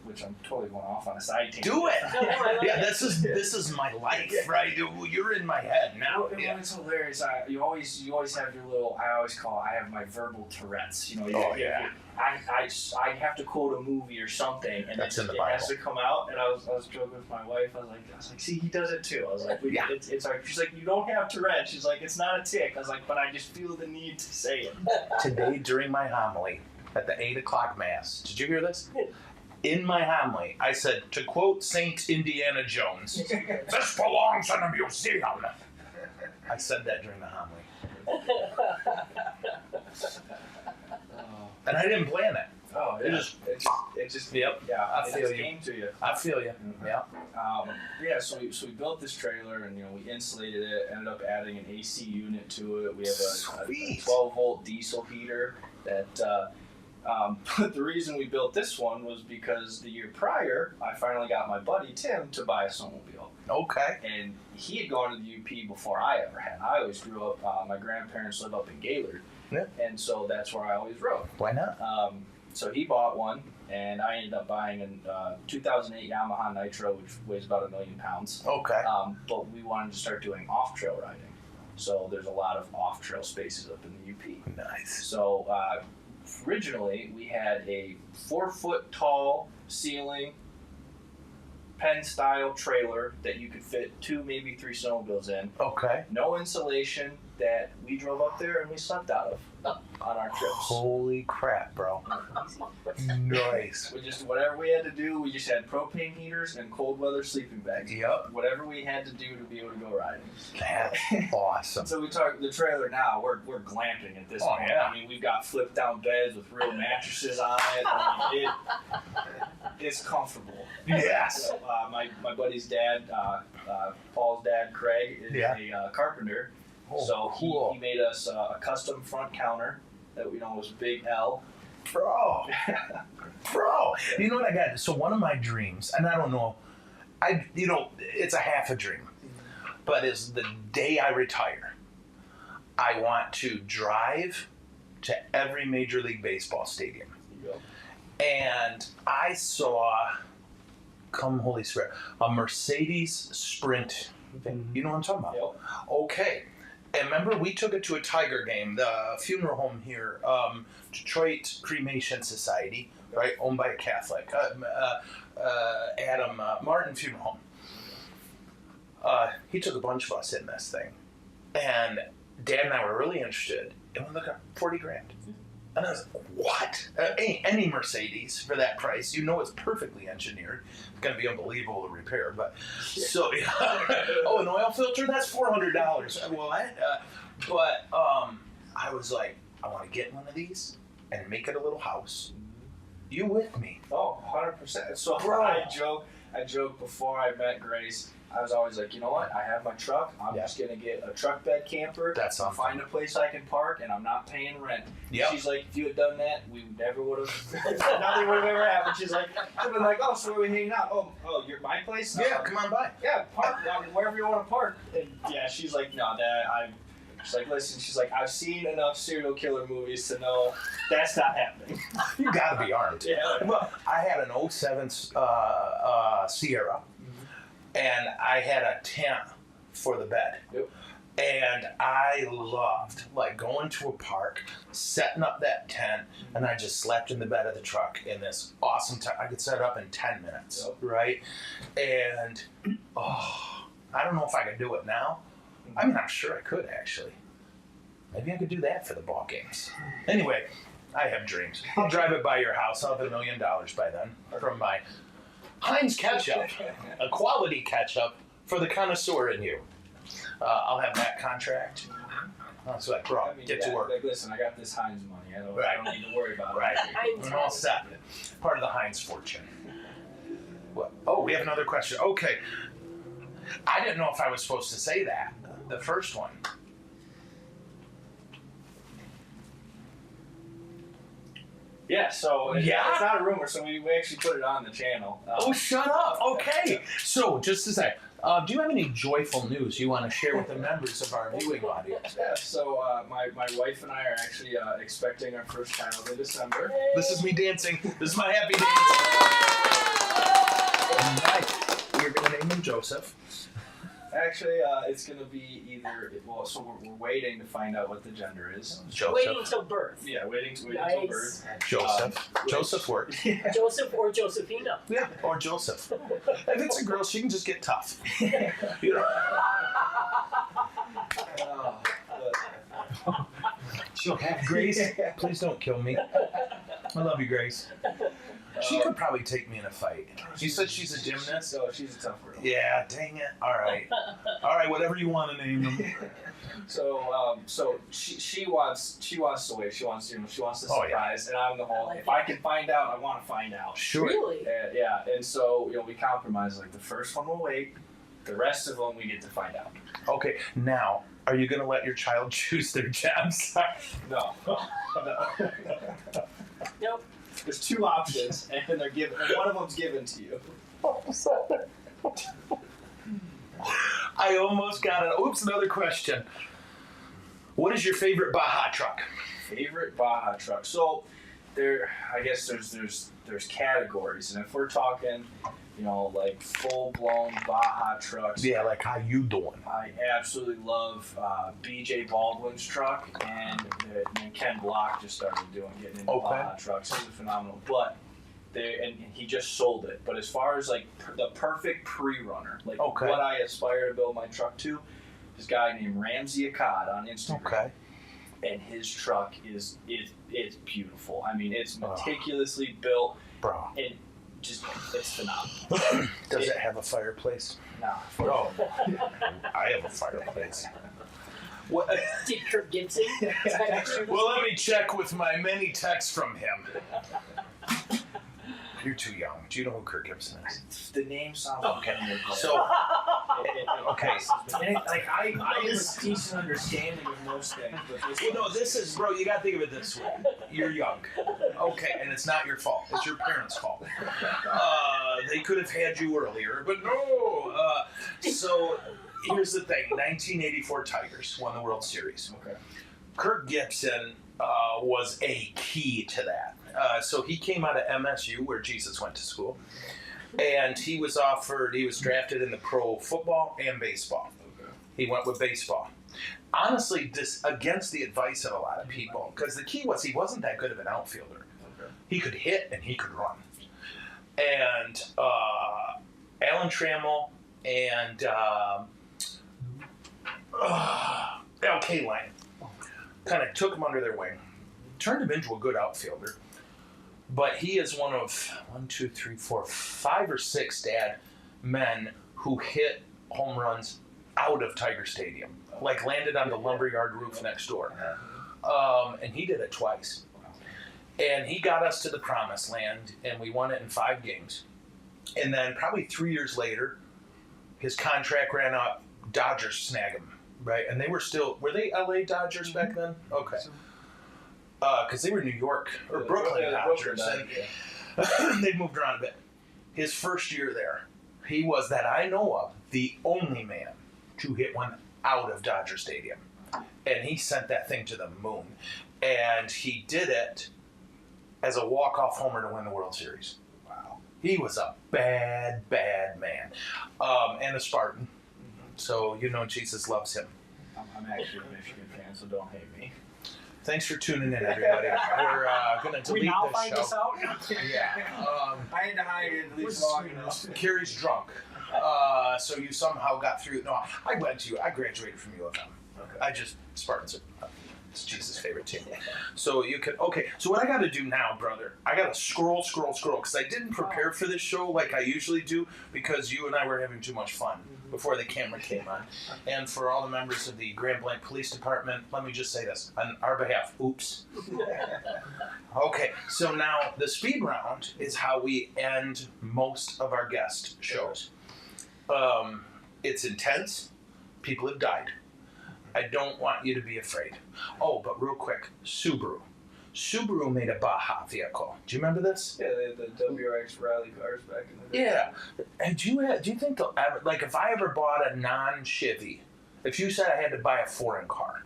which I'm totally going off on a side tangent. Do it. No, I like Yeah, it. this is my life, right? You're in my head now. Well, Yeah. it's hilarious. You always have your little. I have my verbal Tourette's. Oh, yeah. I have to quote a movie or something, and That's it, in the it has Bible. to come out. And I was joking with my wife. I was like, see, he does it too. I was like, Yeah. it's like she's like, you don't have Tourette's. She's like, it's not a tick. I was like, but I just feel the need to say it. Today during my homily at the 8 o'clock mass, did you hear this? In my homily, I said, to quote Saint Indiana Jones, "This belongs in a museum." I said that during the homily, and I didn't plan it. Oh, It yeah. just- It just Yep. yeah, I it feel just you. came to you. I feel you. Yeah. Yeah, so we built this trailer and we insulated it. Ended up adding an AC unit to it. We have a Sweet. 12-volt diesel heater. That but the reason we built this one was because the year prior, I finally got my buddy Tim to buy a snowmobile, Okay. and he had gone to the UP before I ever had. I always grew up. My grandparents live up in Gaylord, Yeah. and so that's where I always rode. Why not? So he bought one, and I ended up buying a 2008 Yamaha Nitro, which weighs about 1 million pounds. Okay. But we wanted to start doing off-trail riding. So there's a lot of off-trail spaces up in the UP. Nice. So originally we had a 4-foot tall ceiling, pen-style trailer that you could fit 2, maybe 3 snowmobiles in. Okay. No insulation that we drove up there and we slept out of on our trips. Holy crap, bro. Nice. We just, whatever we had to do, we just had propane heaters and cold weather sleeping bags. Yep. Whatever we had to do to be able to go riding. That's awesome. So we talk the trailer now, we're glamping at this point. Yeah. I mean, we've got flipped down beds with real mattresses on it. I mean, it's comfortable. Yes. My buddy's dad, Paul's dad, Craig, is a carpenter. Oh, So cool. he made us a custom front counter that was a big L. Bro. You know what I got? So one of my dreams, and I don't know, it's a half a dream, but is the day I retire, I want to drive to every Major League Baseball stadium. And I saw, come Holy Spirit, a Mercedes Sprint. You know what I'm talking about? Yep. Okay. And remember, we took it to a Tiger game, the funeral home here, Detroit Cremation Society, right, owned by a Catholic, Adam Martin Funeral Home. He took a bunch of us in this thing, and Dad and I were really interested, and we looked at $40,000. And I was like, what? Any Mercedes for that price, it's perfectly engineered. It's going to be unbelievable to repair. But so, oh, an oil filter? That's $400. What? But I was like, I want to get one of these and make it a little house. You with me? Oh, 100%. So Bro. I joke before I met Grace. I was always like, you know what? I have my truck. I'm just going to get a truck bed camper. That's something. Find a place I can park, and I'm not paying rent. Yep. She's like, if you had done that, we never would have. Nothing would have ever happened. She's like, I've been like, oh, so where are we hanging out? Oh, you're my place? Yeah, come on by. Yeah, park wherever you want to park. And yeah, she's like, no, she's like, listen, she's like, I've seen enough serial killer movies to know that's not happening. You got to be armed. Yeah. Well, I had an 07 Sierra. And I had a tent for the bed. Yep. And I loved going to a park, setting up that tent, and I just slept in the bed of the truck in this awesome tent. I could set it up in 10 minutes, right? And I don't know if I could do it now. I mean, I'm sure I could actually. Maybe I could do that for the ball games. Anyway, I have dreams. I'll drive it by your house. I'll have $1 million by then from my Heinz ketchup, a quality ketchup for the connoisseur in you. I'll have that contract. That's like, bro, get to work. Like, listen, I got this Heinz money. I don't need to worry about it. Right. I'm all set. Part of the Heinz fortune. What? Oh, we have another question. Okay. I didn't know if I was supposed to say that. The first one. Yeah, so it's not a rumor, so we actually put it on the channel. Shut up. Okay. So, just to say, do you have any joyful news you want to share with the members of our viewing audience? Yeah, so my wife and I are actually expecting our first child in December. This is me dancing. This is my happy dance. Nice. You're going to name him Joseph. Actually, it's going to be either, so we're waiting to find out what the gender is. Joseph. Waiting until birth. Yeah, waiting until birth. Joseph. Joseph works. Joseph or Josephina. Yeah, or Joseph. If it's a girl, she can just get tough. You know? She'll have Grace. Please don't kill me. I love you, Grace. She could probably take me in a fight. She said she's a gymnast. So she's a tough girl. Yeah, dang it. All right. All right, whatever you want to name them. So she wants to wait. She wants the surprise, and I'm the whole. If I can find out, I want to find out. Sure. Really? Yeah, and so we compromise. Like the first one will wait. The rest of them we get to find out. Okay, now, are you going to let your child choose their jabs? No. Nope. There's 2 options, and they're given. And one of them's given to you. I almost got it. Oops, another question. What is your favorite Baja truck? Favorite Baja truck? So, I guess there's categories, and if we're talking, like full blown Baja trucks. Yeah, like how you doing? I absolutely love BJ Baldwin's truck, and Ken Block just started getting into Baja trucks. He's phenomenal, but and he just sold it. But as far as like the perfect pre-runner, like what I aspire to build my truck to, this guy named Ramsey Akkad on Instagram. Okay. And his truck is beautiful. I mean, it's meticulously built. Bro. And just, it's phenomenal. Does it have a fireplace? Nah. No. I have a fireplace. What? Did Kurt Gibson? Well, let me check with my many texts from him. You're too young. Do you know who Kurt Gibson is? The name sounds okay. So, okay. Like I have a decent understanding of most things, but this is, bro. You gotta think of it this way. You're young, okay, and it's not your fault. It's your parents' fault. They could have had you earlier, but no. So here's the thing: 1984 Tigers won the World Series. Okay. Kurt Gibson was a key to that. So he came out of MSU, where Jesus went to school, and he was drafted in the pro football and baseball. Okay. He went with baseball. Honestly, against the advice of a lot of people, because the key was he wasn't that good of an outfielder. Okay. He could hit and he could run. And Alan Trammell and Al Kaline kind of took him under their wing, turned him into a good outfielder. But he is one of 5 or 6 men who hit home runs out of Tiger Stadium, like landed on the lumberyard roof next door. And he did it twice. And he got us to the promised land, and we won it in 5 games. And then probably 3 years later, his contract ran up. Dodgers snag him, right? And were they LA Dodgers back then? Okay. Because they were New York or Brooklyn Dodgers, and they moved around a bit. His first year there, he was, that I know of, the only man to hit one out of Dodger Stadium, and he sent that thing to the moon. And he did it as a walk-off homer to win the World Series. Wow, he was a bad man, and a Spartan. So Jesus loves him. I'm actually a Michigan fan, so don't hate me. Thanks for tuning in, everybody. We're going to delete this show. This out? Yeah. I had to hide it at least long enough. Carrie's drunk. So you somehow got through. No, I graduated from U of M. Okay. Spartans are it's Jesus' favorite team. So you can, so what I got to do now, brother, I got to scroll, because I didn't prepare for this show like I usually do, because you and I were having too much fun before the camera came on. And for all the members of the Grand Blanc Police Department, let me just say this on our behalf. Oops. Okay, so now the speed round is how we end most of our guest shows. It's intense. People have died. I don't want you to be afraid. Oh, but real quick, Subaru made a Baja vehicle. Do you remember this? Yeah, the WRX rally cars back in the day. Yeah. And do you think they'll ever, like if I ever bought a non-Chevy, if you said I had to buy a foreign car,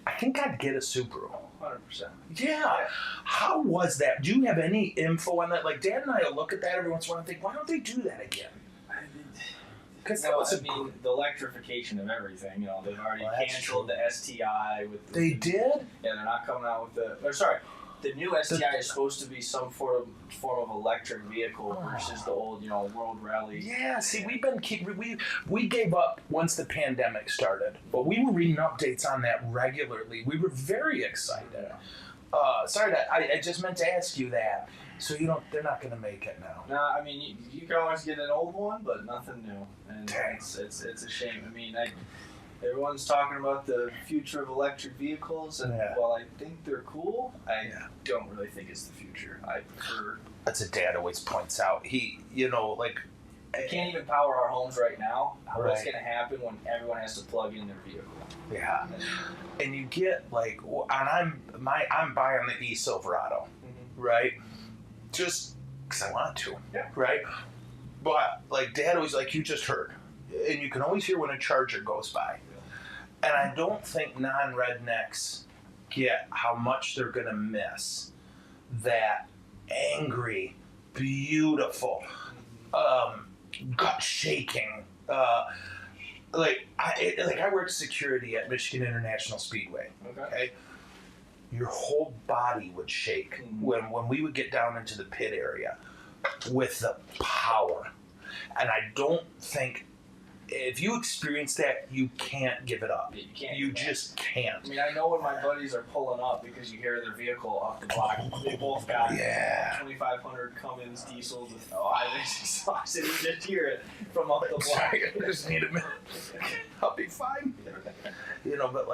I think I'd get a Subaru. 100%. Yeah. How was that? Do you have any info on that? Like Dad and I will look at that every once in a while and think, why don't they do that again? Because the electrification of everything, they've already canceled the STI with They did? Yeah, they're not coming out with the new STI is supposed to be some form of electric vehicle versus the old, World Rally. Yeah, see, we gave up once the pandemic started, but we were reading updates on that regularly. We were very excited. Sorry, I just meant to ask you that. So they're not going to make it now. No, I mean, you can always get an old one, but nothing new. And it's a shame. I mean, everyone's talking about the future of electric vehicles, and while I think they're cool, I don't really think it's the future. I prefer... That's what Dad always points out. He, we can't even power our homes right now. What's going to happen when everyone has to plug in their vehicle? Yeah. And you get, and I'm buying the e-Silverado, right? Just because I want to, right? But Dad always you just heard, and you can always hear when a Charger goes by. And I don't think non-rednecks get how much they're gonna miss that angry, beautiful, gut shaking. I worked security at Michigan International Speedway. Okay. Your whole body would shake when we would get down into the pit area with the power. And I don't think if you experience that, you can't give it up. You just can't. I mean, I know when my buddies are pulling up because you hear their vehicle off the block. They both got 2,500 Cummins diesels with 5 exhausts, and you just hear it from up the block. Sorry, I just need a minute. I'll be fine. But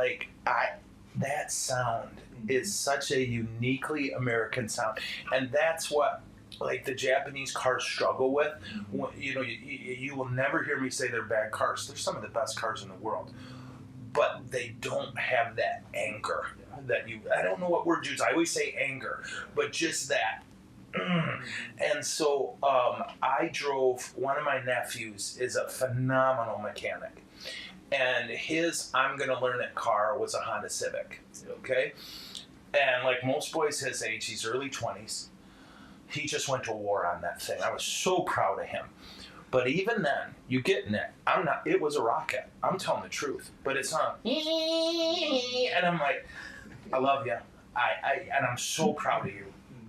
that sound is such a uniquely American sound, and that's what the Japanese cars struggle with. You will never hear me say they're bad cars. They're some of the best cars in the world, but they don't have that anger that I don't know what word to use. I always say anger, but just that. And so I drove, one of my nephews is a phenomenal mechanic, and his I'm gonna learn it car was a Honda Civic. Okay, and like most boys his age, he's early 20s. He just went to war on that thing. I was so proud of him. But even then, you get in it. It was a rocket. I'm telling the truth. But it's not. And I'm like, I love you. And I'm so proud of you.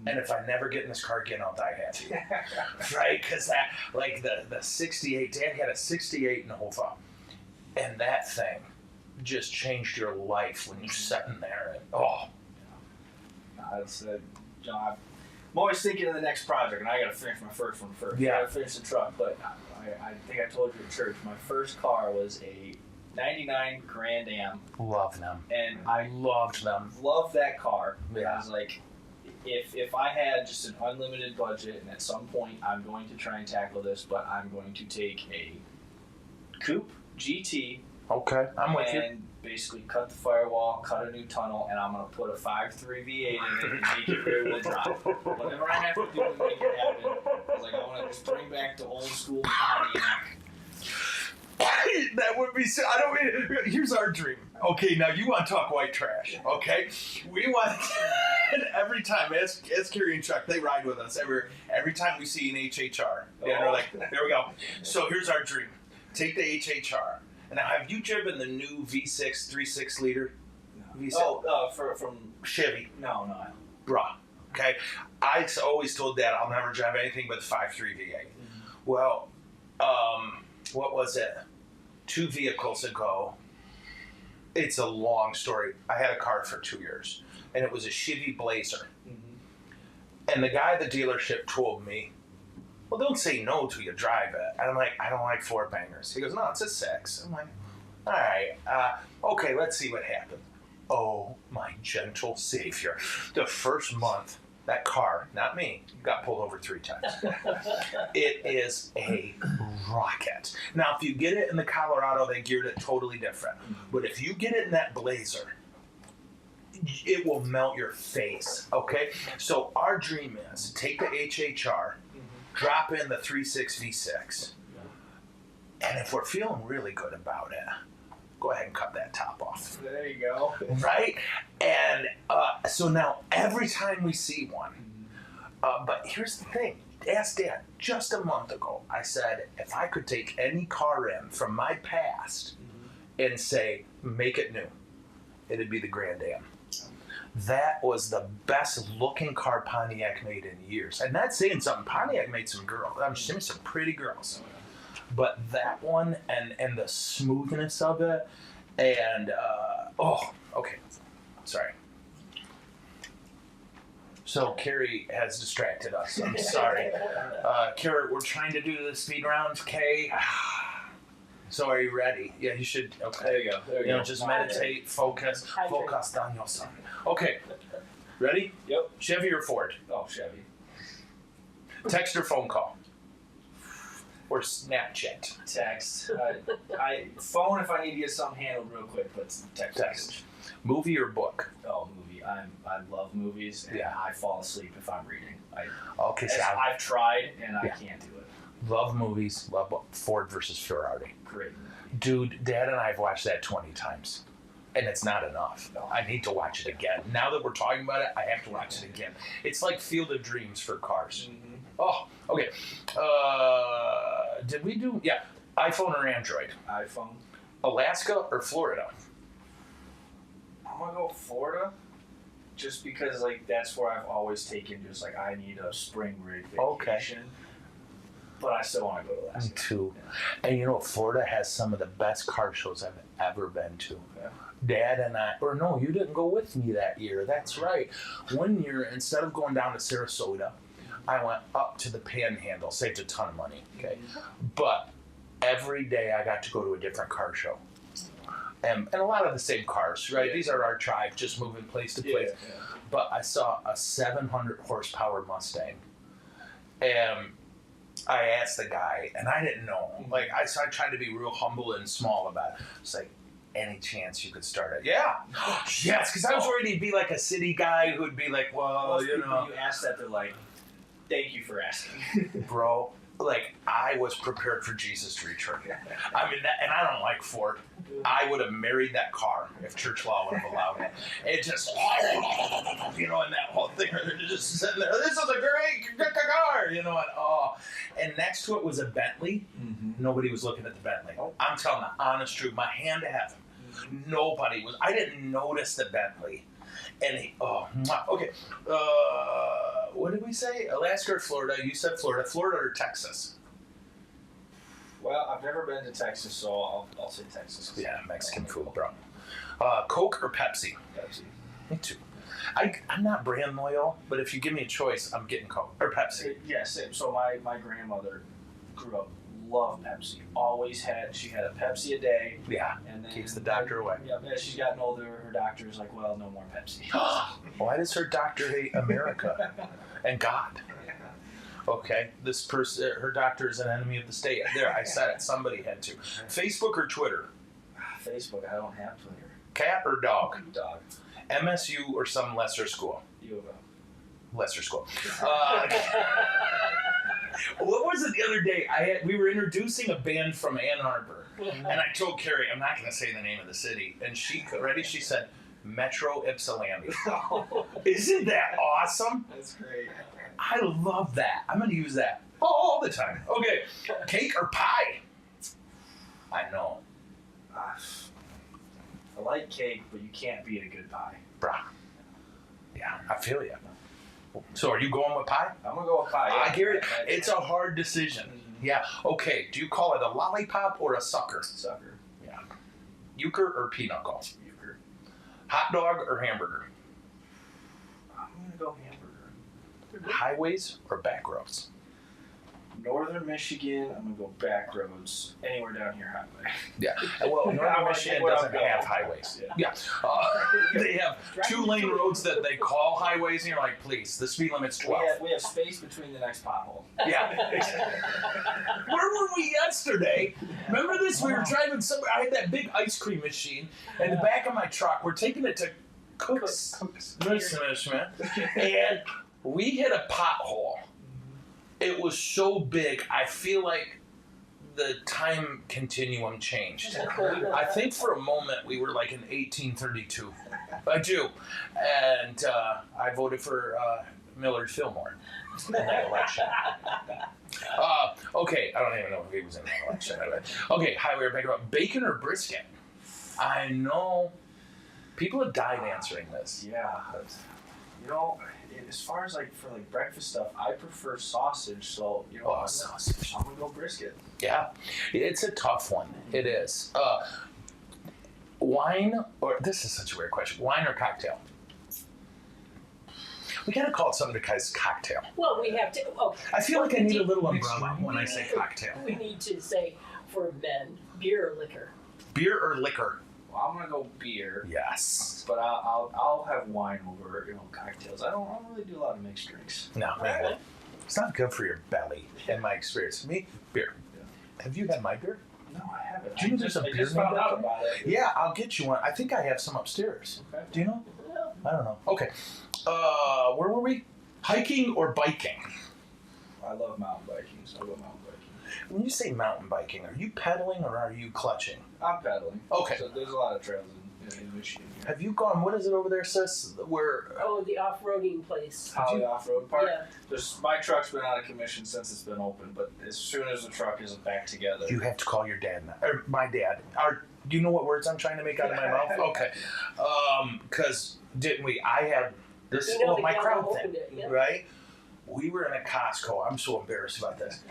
And if I never get in this car again, I'll die happy. Right? Because the 68, Dad had a 68 in the whole thought. And that thing just changed your life when you're sitting there. John, I'm always thinking of the next project, and I got to finish my first one first. Yeah. I got to finish the truck, but I think I told you at church, my first car was a 99 Grand Am. Love them. And I loved them. Loved that car. Yeah. I was like, if I had just an unlimited budget, and at some point I'm going to try and tackle this, but I'm going to take a Coupe GT. Okay, I'm with you. And basically cut the firewall, cut a new tunnel, and I'm going to put a 5.3 V8 in it and make it rear wheel drive. Whatever I have to do to make it happen. I was like, I want to just bring back the old school Pontiac. That would be so. Here's our dream. Okay, now you want to talk white trash. Okay, we want. And every time, as Carrie and Chuck, they ride with us. Every time we see an HHR, they're like, there we go. So here's our dream. Take the HHR. Now, have you driven the new V6 3.6 liter? No. V6? From Chevy. No. Bruh. Okay. I always told Dad I'll never drive anything but 5.3 V8. Mm-hmm. Well, what was it? 2 vehicles ago. It's a long story. I had a car for 2 years, and it was a Chevy Blazer. Mm-hmm. And the guy at the dealership told me, well, don't say no till you drive it. And I'm like, I don't like 4-bangers. He goes, no, it's a 6. I'm like, all right, okay, let's see what happens. Oh, my gentle savior. The first month, that car, not me, got pulled over 3 times. It is a rocket. Now, if you get it in the Colorado, they geared it totally different. But if you get it in that Blazer, it will melt your face, okay? So our dream is take the HHR, drop in the 3.6 V6, and if we're feeling really good about it, go ahead and cut that top off. There you go. Right? And so now every time we see one, but here's the thing. Ask Dad, just a month ago, I said, if I could take any car in from my past and say, make it new, it'd be the Grand Am. That was the best looking car Pontiac made in years. And that's saying something. Pontiac made some girls. I'm assuming some pretty girls. But that one and the smoothness of it and okay. Sorry. So Carrie has distracted us. I'm sorry. Carrie, we're trying to do the speed rounds, Kay. So are you ready? Yeah, you should. Okay. There you go. There you go. Just meditate, focus on your son. Okay. Ready? Yep. Chevy or Ford? Oh, Chevy. Text or phone call? Or Snapchat? Text. Phone if I need to get something handled real quick, but text. Movie or book? Oh, movie. I love movies, and I fall asleep if I'm reading. I've tried, and I can't do it. Love movies. Love Ford versus Ferrari. Great. Dude, Dad and I have watched that 20 times. And it's not enough. No. I need to watch it again. Now that we're talking about it, I have to watch it again. It's like Field of Dreams for cars. Mm-hmm. Oh, okay. Did we do? Yeah. iPhone or Android? iPhone. Alaska or Florida? I'm gonna go Florida, just because like that's where I've always taken. Just like I need a spring break vacation. Okay. But I still want to go to Me Alaska. too. And you know, Florida has some of the best car shows I've ever been to. Yeah. Dad and I, or no, you didn't go with me that year. That's right. One year, instead of going down to Sarasota, I went up to the Panhandle, saved a ton of money, okay? But every day I got to go to a different car show. And a lot of the same cars, right? Yeah. These are our tribe, just moving place to place. Yeah. But I saw a 700 horsepower Mustang. And I asked the guy, and I didn't know. Like, so I tried to be real humble and small about it. It's like, any chance you could start it? Yeah. Yes, because I was worried he'd be like a city guy who'd be like, well, Most you people know. you ask that, they're like, "Thank you for asking." Bro, like, I was prepared for Jesus to return. I mean, that, and I don't like Ford. I would have married that car if church law would have allowed it. It just, you know, and that whole thing, they're just sitting there, this is a great car, you know, and oh. And next to it was a Bentley. Nobody was looking at the Bentley. I'm telling the honest truth, my hand to heaven. Nobody was. I didn't notice the Bentley. And he, oh, mwah. Okay. What did we say? Alaska or Florida? You said Florida. Florida or Texas? Well, I've never been to Texas, so I'll say Texas. Yeah, Mexican food, bro. Coke or Pepsi? Pepsi. Me too. I'm not brand loyal, but if you give me a choice, I'm getting Coke or Pepsi. Yeah, same. So my grandmother grew up, loved Pepsi. She had a Pepsi a day. Yeah, And then keeps the doctor away. Yeah, as she's gotten older, her doctor is like, well, no more Pepsi. Why does her doctor hate America and God? Okay, this person, her doctor is an enemy of the state. There, I said it. Somebody had to. Facebook or Twitter? Facebook, I don't have Twitter. Cat or dog? Dog. MSU or some lesser school? U of O. Lesser school. What was it the other day? We were introducing a band from Ann Arbor, and I told Carrie, I'm not going to say the name of the city, and she said Metro Ypsilanti. Isn't that awesome? That's great. I love that. I'm going to use that all the time. Okay, cake or pie? I know, I like cake, but you can't beat a good pie. bruh. Yeah, I feel you. So are you going with pie? I'm gonna go with pie. Yeah. I hear it. It's a hard decision. Mhm. Yeah. Okay. Do you call it a lollipop or a sucker? Sucker. Yeah. Euchre or pinochle? Euchre. Hot dog or hamburger? I'm gonna go hamburger. Highways or back roads? Northern Michigan, I'm gonna go back roads. Anywhere down here, highway. Yeah. Well, I Northern wanna Michigan think where I'm doesn't going. have highways. Yeah. Yeah. They have 2-lane roads that they call highways, and you're like, please, the speed limit's 12. We have space between the next pothole. Yeah. Where were we yesterday? Remember this? We were driving somewhere. I had that big ice cream machine in the back of my truck. We're taking it to Cook's. And we hit a pothole. It was so big, I feel like the time continuum changed. I think for a moment we were like in 1832. I do. And I voted for Millard Fillmore in that election. Okay, I don't even know if he was in that election. Okay, highway or back road. Bacon or brisket? I know people have died answering this. Yeah. You know, as far as like for like breakfast stuff, I prefer sausage. So you know, Oh, sausage. I'm gonna go brisket. Yeah, it's a tough one. It is. Wine or this is such a weird question. Wine or cocktail? We gotta call it something because cocktail. Well, we have to. Oh, I feel like I need a little Mixed umbrella drink. when I say cocktail. we need to say for men, beer or liquor. Beer or liquor? Well, I'm gonna go beer, Yes. but I'll have wine over cocktails. I don't really do a lot of mixed drinks. No, man. It's not good for your belly, in my experience. Me, beer. Yeah. Have you had my beer? No, I haven't. Do you know there's a I beer just found named out after about it. Yeah, I'll get you one. I think I have some upstairs. Okay. Do you know? Well, I don't know. Okay. Where were we? Hiking or biking? I love mountain biking, so I'll go mountain biking. When you say mountain biking, are you pedaling or are you clutching? I'm pedaling. Okay. So there's a lot of trails in Michigan. Have you gone? What is it over there, sis? Where? Oh, the off-roading place. Holly Off-Road Park. Yeah. My truck's been out of commission since it's been open, but as soon as the truck is back together. You have to call your dad now, or my dad. Do you know what words I'm trying to make out of my mouth? Okay. Because didn't we? I had this. You know Well, the my gal crowd opened thing, it, yeah. right? We were in a Costco. I'm so embarrassed about this.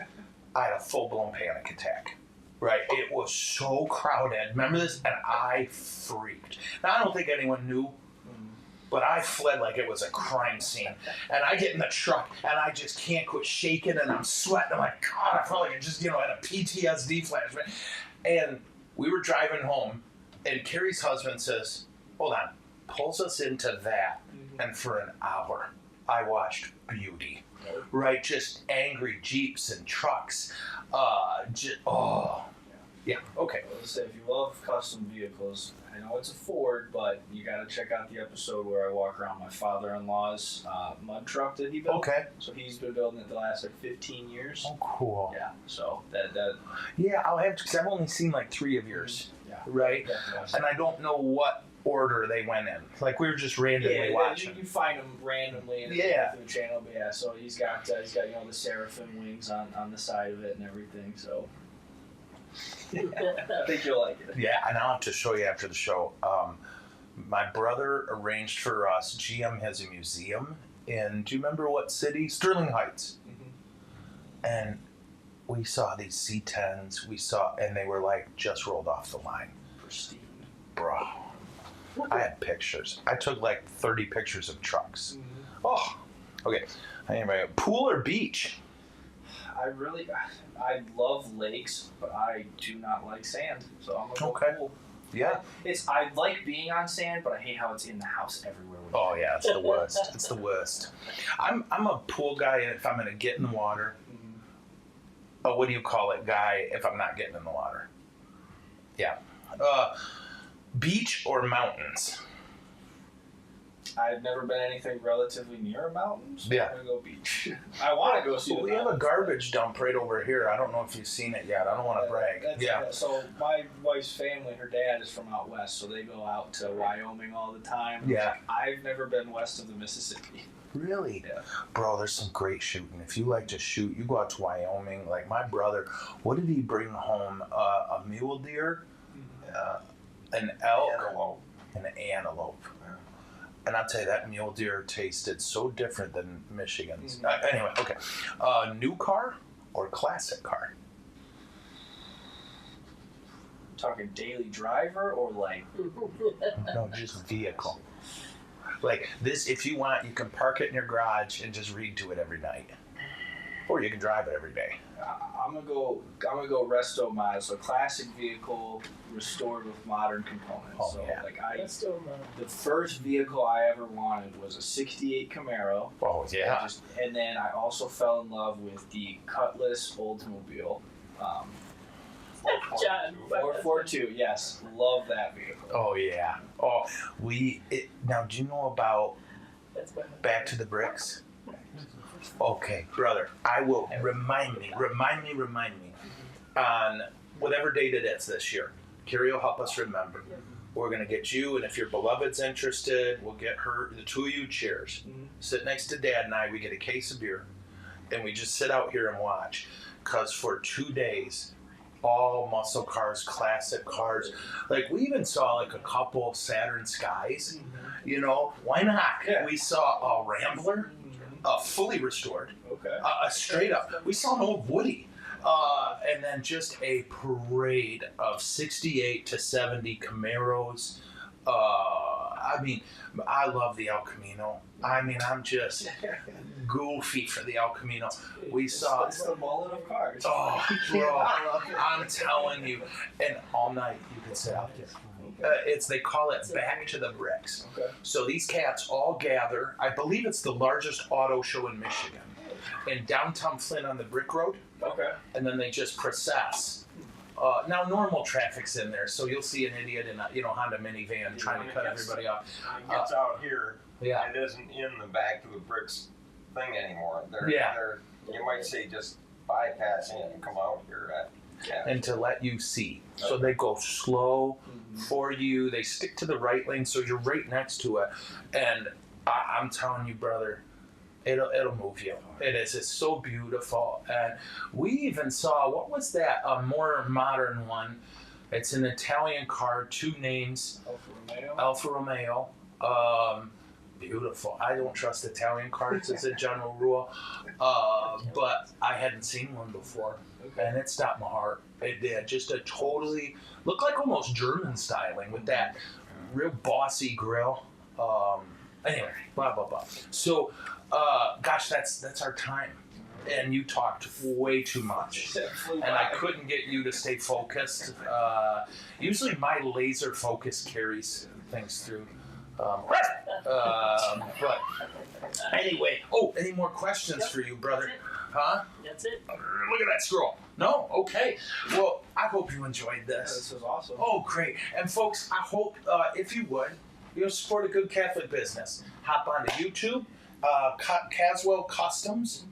I had a full-blown panic attack. Right, it was so crowded. Remember this? And I freaked. Now I don't think anyone knew, but I fled like it was a crime scene. And I get in the truck, and I just can't quit shaking, and I'm sweating. I'm like, God, I felt like I just, had a PTSD flashback. And we were driving home, and Carrie's husband says, "Hold on," pulls us into that, and for an hour, I watched beauty. Right, just angry Jeeps and trucks. Yeah, okay. Let's say if you love custom vehicles, I know it's a Ford, but you got to check out the episode where I walk around my father-in-law's mud truck that he built. Okay. So he's been building it the last 15 years. Oh, cool. Yeah. So that. Yeah, I'll have to, because I've only seen like 3 of yours. Yeah. Right? Definitely. And I don't know what order they went in. Like we were just randomly watching. You find them randomly in the channel, but yeah. So he's got the seraphim wings on the side of it and everything. So. I think you'll like it. Yeah, and I'll have to show you after the show. My brother arranged for us. GM has a museum in, do you remember what city? Sterling Heights. Mm-hmm. And we saw these C10s. And they were like just rolled off the line. Pristine. Bro. I had pictures. I took like 30 pictures of trucks. Mm-hmm. Oh, okay. Anyway, pool or beach? I love lakes, but I do not like sand, so I'm gonna go pool. Yeah. I like being on sand, but I hate how it's in the house everywhere. Oh yeah, it's the worst. It's the worst. I'm a pool guy if I'm gonna get in the water. Mm-hmm. Oh, what do you call it, guy? If I'm not getting in the water. Yeah. Beach or mountains? I've never been anything relatively near a mountain, so yeah. I'm gonna go beach. I want to go see. We have a garbage dump right over here. I don't know if you've seen it yet. I don't want to brag. Yeah. So my wife's family, her dad is from out west, so they go out to Wyoming all the time. Yeah. I've never been west of the Mississippi. Really? Yeah. Bro, there's some great shooting. If you like to shoot, you go out to Wyoming. Like my brother, what did he bring home? A mule deer, an elk, and an antelope. And I'll tell you, that mule deer tasted so different than Michigan's. Mm-hmm. Anyway, okay. New car or classic car? Talking daily driver or like? No, just vehicle. Like this, if you want, you can park it in your garage and just read to it every night. Or you can drive it every day. I'm gonna go resto mod, so classic vehicle restored with modern components. Oh, so yeah. The first vehicle I ever wanted was a '68 Camaro. Oh yeah. And then I also fell in love with the Cutlass Oldsmobile. 442, yes, love that vehicle. Oh yeah. Oh, now do you know about Back to the Bricks? Okay, brother, I will remind me on whatever date it is this year. Carrie will help us remember. We're going to get you, and if your beloved's interested, we'll get her, the two of you cheers. Mm-hmm. Sit next to Dad and I, we get a case of beer, and we just sit out here and watch. Because for 2 days, all muscle cars, classic cars. Like, we even saw like a couple Saturn Skies. Mm-hmm. Why not? Yeah. We saw a Rambler. Fully restored. Okay. Straight up. We saw an old Woody. And then just a parade of 68 to 70 Camaros. I love the El Camino. I'm just goofy for the El Camino. It's the mullet of cars. Oh, bro. I'm telling you. And all night you can sit out there. They call it Back to the Bricks. Okay. So these cats all gather. I believe it's the largest auto show in Michigan, in downtown Flint on the Brick Road. Okay. And then they just process. Now normal traffic's in there, so you'll see an idiot in a Honda minivan trying to cut everybody off. It gets out here. Yeah. It isn't in the Back to the Bricks thing anymore. They're, you might say just bypass in and come out here. and to let you see. So they go slow for you. They stick to the right lane, so you're right next to it. And I'm telling you, brother, it'll move you. It is. It's so beautiful. And we even saw, what was that? A more modern one. It's an Italian car, 2 names. Alfa Romeo. Beautiful. I don't trust Italian cars as a general rule, but I hadn't seen one before, and it stopped my heart. It did. Just a totally, looked like almost German styling with that real bossy grill. Anyway, blah blah blah. So, gosh, that's our time. And you talked way too much, and I couldn't get you to stay focused. Usually, my laser focus carries things through. But anyway, any more questions for you, brother? Huh? That's it. Look at that scroll. No? Okay. Well, I hope you enjoyed this. This was awesome. Oh, great. And folks, I hope, if you would, support a good Catholic business. Hop onto YouTube, Caswell Customs,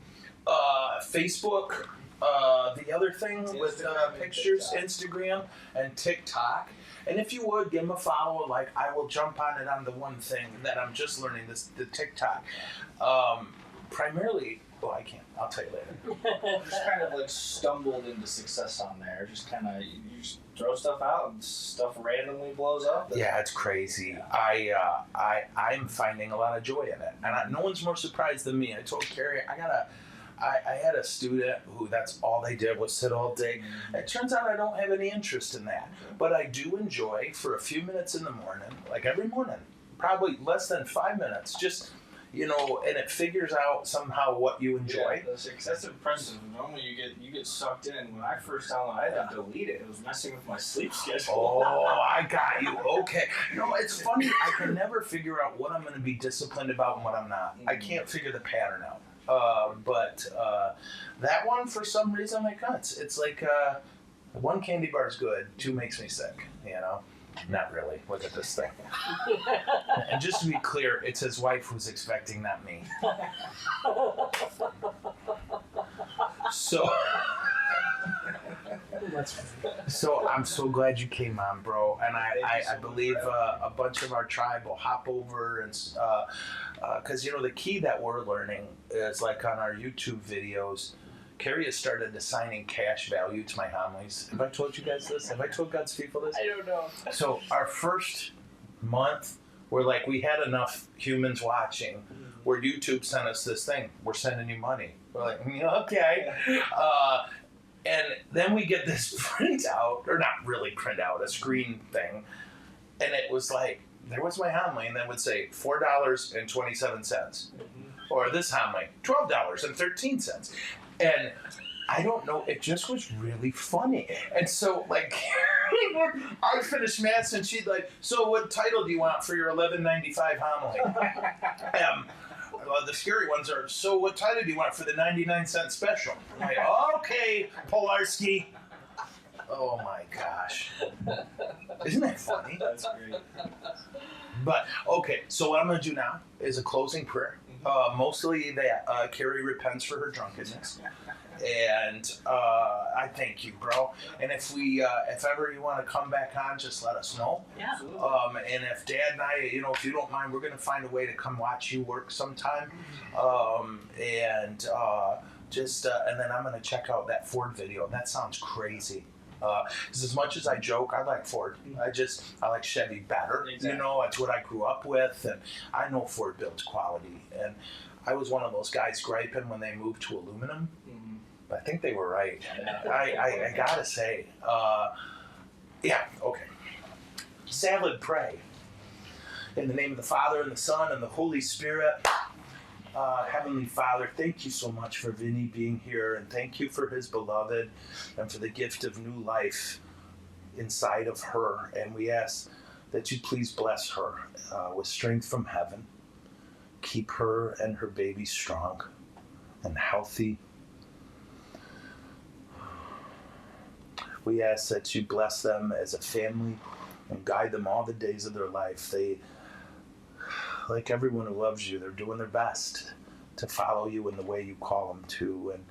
Facebook, the other thing with pictures, Instagram, and TikTok. And if you would, give them a follow. Like, I will jump on it on the one thing that I'm just learning, the TikTok. Primarily, I can't. I'll tell you later. Just kind of like stumbled into success on there. Just kind of, you just throw stuff out and stuff randomly blows up. Yeah, it's crazy. I'm finding a lot of joy in it. And no one's more surprised than me. I told Carrie, I had a student who that's all they did was sit all day. It turns out I don't have any interest in that. But I do enjoy for a few minutes in the morning, like every morning, probably less than 5 minutes, just, and it figures out somehow what you enjoy. Yeah, that's impressive. Normally you get sucked in. When I first downloaded, I had to delete it. It was messing with my sleep schedule. Oh, I got you. Okay. It's funny. I can never figure out what I'm going to be disciplined about and what I'm not. I can't figure the pattern out. But that one, for some reason, it's like 1 candy bar is good, 2 makes me sick, Not really. Look at this thing. And just to be clear, it's his wife who's expecting, not me. So I'm so glad you came on, bro. And I believe a bunch of our tribe will hop over and because the key that we're learning is like on our YouTube videos. Carrie has started assigning cash value to my homilies. Have I told you guys this? Have I told God's people this? I don't know. So our first month, we had enough humans watching where YouTube sent us this thing. We're sending you money. We're like, okay. And then we get this printout, or not really printout, a screen thing. And it was like, there was my homily, and then would say $4.27. Or this homily, $12.13. And I don't know, it just was really funny. And so, I finished Mass, and she'd so what title do you want for your $11.95 homily? The scary ones are, so what title do you want for the 99-cent special? I'm like, okay, Polarski. Oh my gosh. Isn't that funny? That's great. But, okay, so what I'm going to do now is a closing prayer. Mostly that Carrie repents for her drunkenness. And I thank you, bro. And if ever you want to come back on, just let us know. Yeah. And if Dad and I, if you don't mind, we're going to find a way to come watch you work sometime. And then I'm going to check out that Ford video. That sounds crazy. Because as much as I joke, I like Ford. I like Chevy better. Exactly. That's what I grew up with, and I know Ford builds quality. And I was one of those guys griping when they moved to aluminum. But I think they were right. I gotta say, yeah, okay. Salad, pray. In the name of the Father, and the Son, and the Holy Spirit. Heavenly Father, thank you so much for Vinny being here, and thank you for his beloved, and for the gift of new life inside of her. And we ask that you please bless her with strength from heaven. Keep her and her baby strong and healthy. We ask that you bless them as a family and guide them all the days of their life. They, like everyone who loves you, they're doing their best to follow you in the way you call them to. And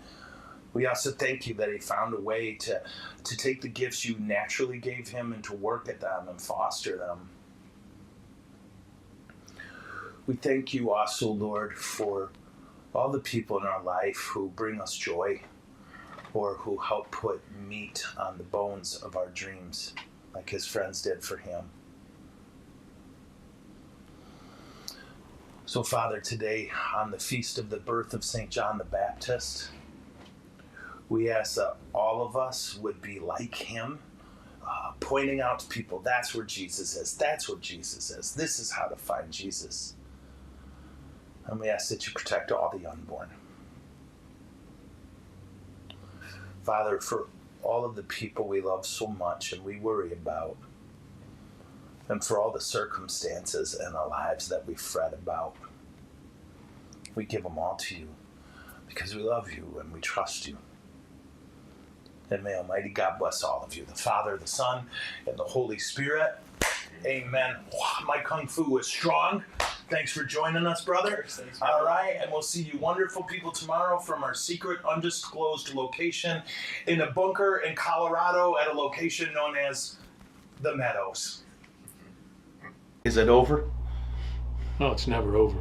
We also thank you that he found a way to take the gifts you naturally gave him and to work at them and foster them. We thank you also, Lord, for all the people in our life who bring us joy or who help put meat on the bones of our dreams, like his friends did for him. So, Father, today, on the feast of the birth of St. John the Baptist, we ask that all of us would be like him, pointing out to people, that's where Jesus is, that's what Jesus is, this is how to find Jesus. And we ask that you protect all the unborn. Father, for all of the people we love so much and we worry about, and for all the circumstances in our lives that we fret about, we give them all to you because we love you and we trust you. And may Almighty God bless all of you, the Father, the Son, and the Holy Spirit. Amen. Wow, my Kung Fu is strong. Thanks for joining us, brother. All right, and we'll see you wonderful people tomorrow from our secret, undisclosed location in a bunker in Colorado at a location known as the Meadows. Is it over? No, it's never over.